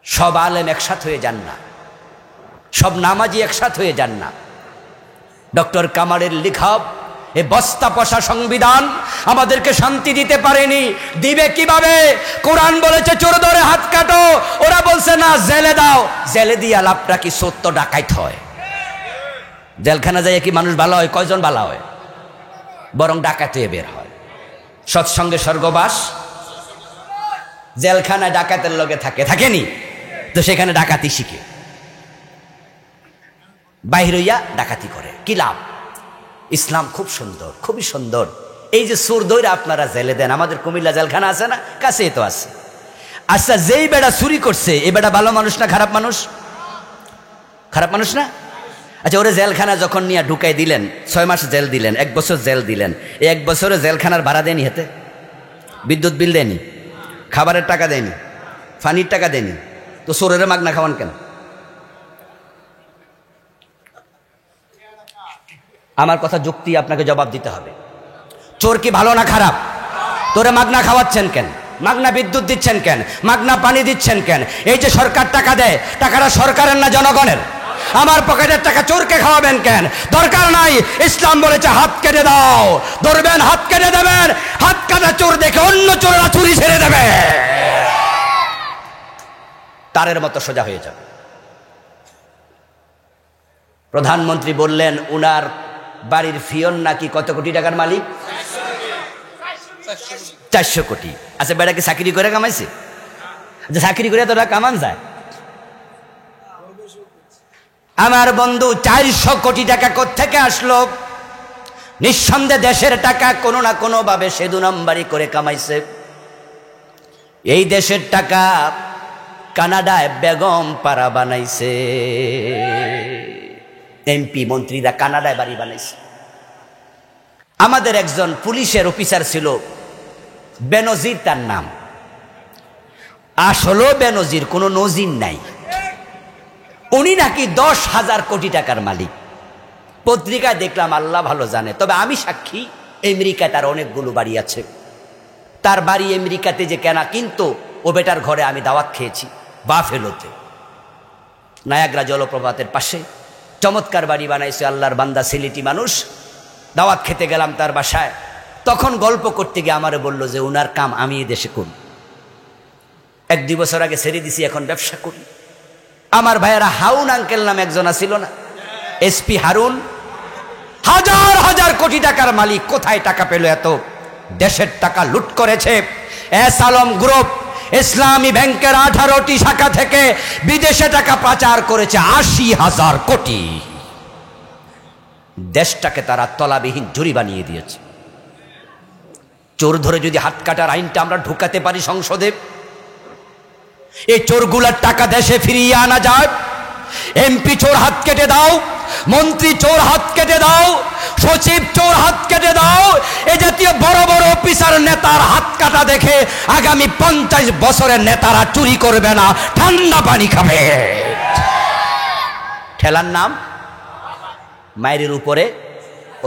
সব আলেম একসাথ হয়ে যান না, সব নামাজি একসাথ হয়ে যান না। ডক্টর কামালের লেখা এ বস্তা পচা সংবিধান আমাদেরকে শান্তি দিতে পারেনি। দিবে কিভাবে? কোরআন বলেছে চোর ধরে হাত কাটো, ওরা বলছে না জেলে দাও। জেলে দিয়া লাভটা কি? 70 ডাকাইত হয়। জেলখানা যায় কি মানুষ ভালো হয়? কয়জন ভালো হয়? বরং ডাকাত হয়ে বের হয়। সৎসঙ্গে স্বর্গবাস। জেলখানায় ডাকাতের লগে থাকেনি তো সেখানে ডাকাতি শিখে বাহির হইয়া ডাকাতি করে। কি লাভ? ইসলাম খুব সুন্দর, খুবই সুন্দর। এই যে চোর দইরা আপনারা জেলে দেন, আমাদের কুমিল্লা জেলখানা আছে না, কাছেই তো আছে। আচ্ছা, যেই বেড়া চুরি করছে, এই বেড়া ভালো মানুষ না খারাপ মানুষ? খারাপ মানুষ না? আচ্ছা, ওরে জেলখানা যখন নিয়ে ঢুকাই দিলেন, 6 মাস জেল দিলেন, 1 বছর জেল দিলেন, এই 1 বছরে জেলখানার ভাড়া দেয়নি, হাতে বিদ্যুৎ বিল দেয়নি, খাবারের টাকা দেয়নি, পানির টাকা দেয়নি, তো চোরের মাগনা খাওয়ান কেন? আমার কথা যুক্তি আপনাকে জবাব দিতে হবে। চোর কি ভালো না খারাপ? তোরে মাগনা খাওয়াচ্ছেন কেন? মাগনা বিদ্যুৎ দিচ্ছেন কেন? মাগনা পানি দিচ্ছেন কেন? এই যে সরকার টাকা দেয়, টাকাটা সরকারের না জনগণের? আমার পকেটের টাকা চোরকে খাওয়াবেন কেন? দরকার নাই। ইসলাম বলেছে হাত কেটে দাও, ধরবেন হাত কেটে দেবেন। হাত কাটা চোর দেখে অন্য চোরেরা চুরি ছেড়ে দেবে, তারের মতো সোজা হয়ে যাবে। প্রধানমন্ত্রী বললেন উনার বাড়ির ফিয়ন নাকি কত কোটি টাকার মালিক? 400 কোটি। আচ্ছা, বেড়া কি চাকরি করে কামাইছে? যে চাকরি করে তোরা কামান যায়? আমার বন্ধু 400 কোটি টাকা কোত্থেকে আসলো? নিঃসন্দেহে দেশের টাকা কোনো না কোনো ভাবে সে 2 নম্বরই করে কামাইছে। এই দেশের টাকা কানাডায় বেগম পাড়া বানাইছে, এমপি মন্ত্রীরা কানাডায় বাড়ি বানাইছে। আমাদের একজন পুলিশের অফিসার ছিল, বেনজির তার নাম। আসলে বেনজির কোনো নজির নাই। উনি নাকি 10,000 কোটি টাকার মালিক। পত্রিকায় দেখলাম, আল্লাহ ভালো জানে, তবে আমি সাক্ষী, আমেরিকায় তার অনেকগুলো বাড়ি আছে। তার বাড়ি আমেরিকাতে যে কেনা, কিন্তু ও বেটার ঘরে আমি দাওয়াত খেয়েছি বাফেলোতে, নায়াগ্রা জলপ্রপাতের পাশে। চমৎকার বাড়ি বানাইছে, আল্লাহর বান্দা, সিলেটি মানুষ। দাওয়াত খেতে গেলাম তার বাসায়। তখন গল্প করতে গিয়ে আমারে বলল যে উনার কাম আমি এই দেশে করি, 1-2 বছর আগে ছেড়ে দিছি, এখন ব্যবসা করি। আমার ভাইয়েরা, হারুন আঙ্কেল নাম একজন ছিল না, এসপি হারুন, হাজার হাজার কোটি টাকার মালিক। কোথায় টাকা পেল এত? দেশের টাকা লুট করেছে। এস আলম গ্রুপ ইসলামী ব্যাংকের 18টি শাখা থেকে বিদেশে টাকা পাচার করেছে 80,000 কোটি। দেশটাকে তারা তলাবিহীন জুরি বানিয়ে দিয়েছে। চোর ধরে যদি হাত কাটার আইনটা আমরা ঢুকাতে পারি সংসদে, এই চোরগুলার টাকা দেশে ফিরিয়ে আনা যায়। এমপি চোর হাত কেটে দাও, মন্ত্রী চোর হাত কেটে দাও, সচিব চোর হাত কেটে দাও। এ জাতীয় বড় বড় অফিসার নেতার হাত কাটা দেখে আগামী 50 বছরের নেতারা চুরি করবে না, ঠান্ডা পানি খাবে। ঠেলার নাম মায়ের উপরে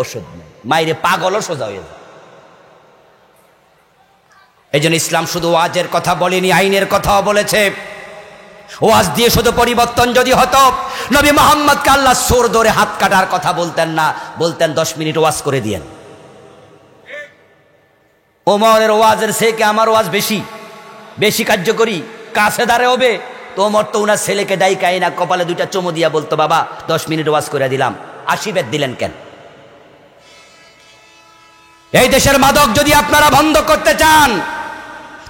ওষুধ নেই, মায়ের পাগলও সোজা হয়ে যায়। এই জন্য ইসলাম শুধু ওয়াজের কথা বলেনি, আইনের কথাও বলেছে। ওয়াজ দিয়ে শুধু পরিবর্তন যদি হতো, নবী মুহাম্মদকে আল্লাহ সোর ধরে হাত কাটার কথা বলতেন না, বলতেন 10 মিনিট ওয়াজ করে দিয়েন। ওমরের ওয়াজের থেকে আমার ওয়াজ বেশি বেশি কার্যকরী, কাছে দাঁড়ে হবে। তো ওমর তো উনার ছেলেকে ডাইকাই না, কপালে 2টা চুমু দিয়া বলতো, বাবা 10 মিনিট ওয়াজ করে দিলাম। 80 বেদ দিলেন কেন? এই দেশের মাদক যদি আপনারা বন্ধ করতে চান,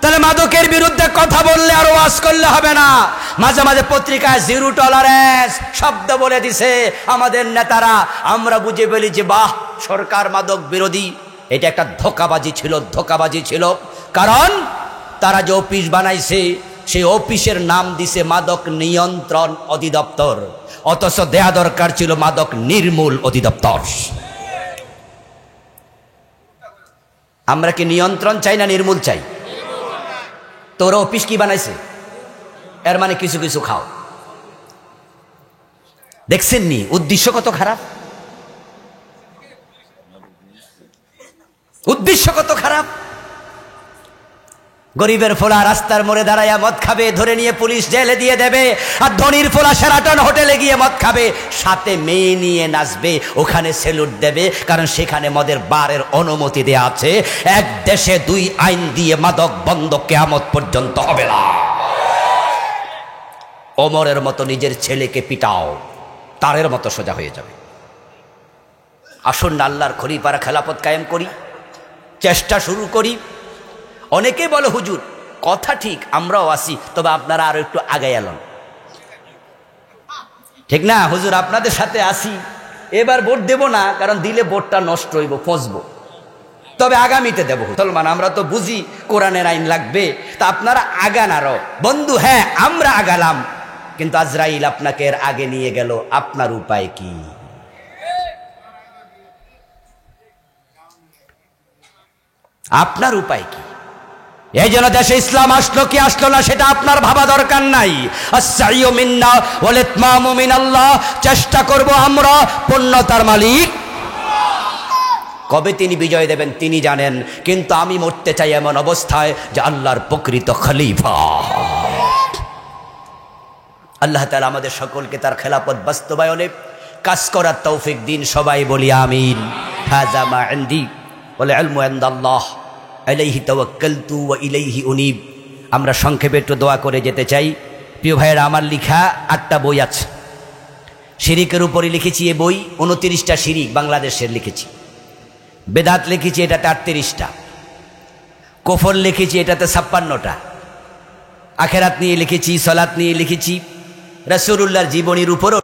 তাহলে মাদকের বিরুদ্ধে কথা বললে আর ওয়াজ করলে হবে না। মাঝে মাঝে পত্রিকায় 0 টলারেন্স শব্দ বলে দিছে আমাদের নেতারা, আমরা বুঝে ফেলি যে বাহ, সরকার মাদক বিরোধী। এটা একটা ধোঁকাবাজি ছিল। কারণ তারা যে অফিস বানাইছে, সেই অফিসের নাম দিছে মাদক নিয়ন্ত্রণ অধিদপ্তর, অথচ দেয়া দরকার ছিল মাদক নির্মূল অধিদপ্তর। আমরা কি নিয়ন্ত্রণ চাই না নির্মূল চাই? তোরা অফিস কি বানাইছে, এর মানে কিছু কিছু খাও। দেখছেন নি উদ্দেশ্য কত খারাপ, উদ্দেশ্য কত খারাপ। গরিবের ফোলা রাস্তার মোড়ে দাঁড়াইয়া মদ খাবে, ধরে নিয়ে পুলিশ জেলে দিয়ে দেবে। আর ধনীর ফোলা শেরাটন হোটেলে গিয়ে মদ খাবে, সাথে মেয়ে নিয়ে নাচবে, ওখানে সেলুট দেবে, কারণ সেখানে মদের বারের অনুমতি দেয়া আছে। এক দেশে 2 আইন দিয়ে মাদক বন্ধ কিয়ামত পর্যন্ত হবে না। ওমরের মতো নিজের ছেলেকে পিটাও, তারের মতো সোজা হয়ে যাবে। আসুন না আল্লাহর খলিফারা খেলাফত কায়েম করি, চেষ্টা শুরু করি। অনেকে বলে হুজুর কথা ঠিক, আমরাও আসি, তবে আপনারা আরো একটু আগে এলেন। ঠিক না হুজুর, আপনাদের সাথে আসি, এবার ভোট দেব না, কারণ দিলে ভোটটা নষ্ট হইব, ফসবো, তবে আগামীতে দেব। মুসলমান আমরা তো বুঝি কোরআনের আইন লাগবে, তা আপনারা আগান আরো। বন্ধু হ্যাঁ আমরা আগালাম, কিন্তু আজরাইল আপনাকে এর আগে নিয়ে গেল, আপনার উপায় কি? আপনার উপায় কি? এই জন্য দেশে ইসলাম আসলো কি আসলো না সেটা আপনার ভাবা দরকার নাই। আস-সাইয়্যু মিন্না ওয়াল ইতমামু মিনাল্লাহ, চেষ্টা করব আমরা, পূর্ণতার মালিক কবে তিনি বিজয় দেবেন তিনি জানেন। কিন্তু আমি মরতে চাই এমন অবস্থায় যে আল্লাহর প্রকৃত খলিফা। আল্লাহ তাআলা আমাদের সকলকে তার খেলাফত বাস্তবায়নে কাজ করার তৌফিক দিন। সবাই বলি আমিন। হাযা মা ইনদি ওয়াল ইলমু ইনদাল্লাহ আলাইহি তাওয়াক্কালতু ওয়া ইলাইহি উনীব। আমরা সংক্ষেপে একটু দোয়া করে যেতে চাই। প্রিয় ভাইয়েরা, আমার লেখা 8টা বই আছে, শিরিকের উপরে লিখেছি। এই বই 29টা শিরিক বাংলাদেশের লিখেছি। বেদাত লিখেছি, এটাতে 38টা। কুফর লিখেছি, এটাতে 56টা। আখেরাত নিয়ে লিখেছি, সালাত নিয়ে লিখেছি, রাসূলুল্লাহর জীবনীর উপরও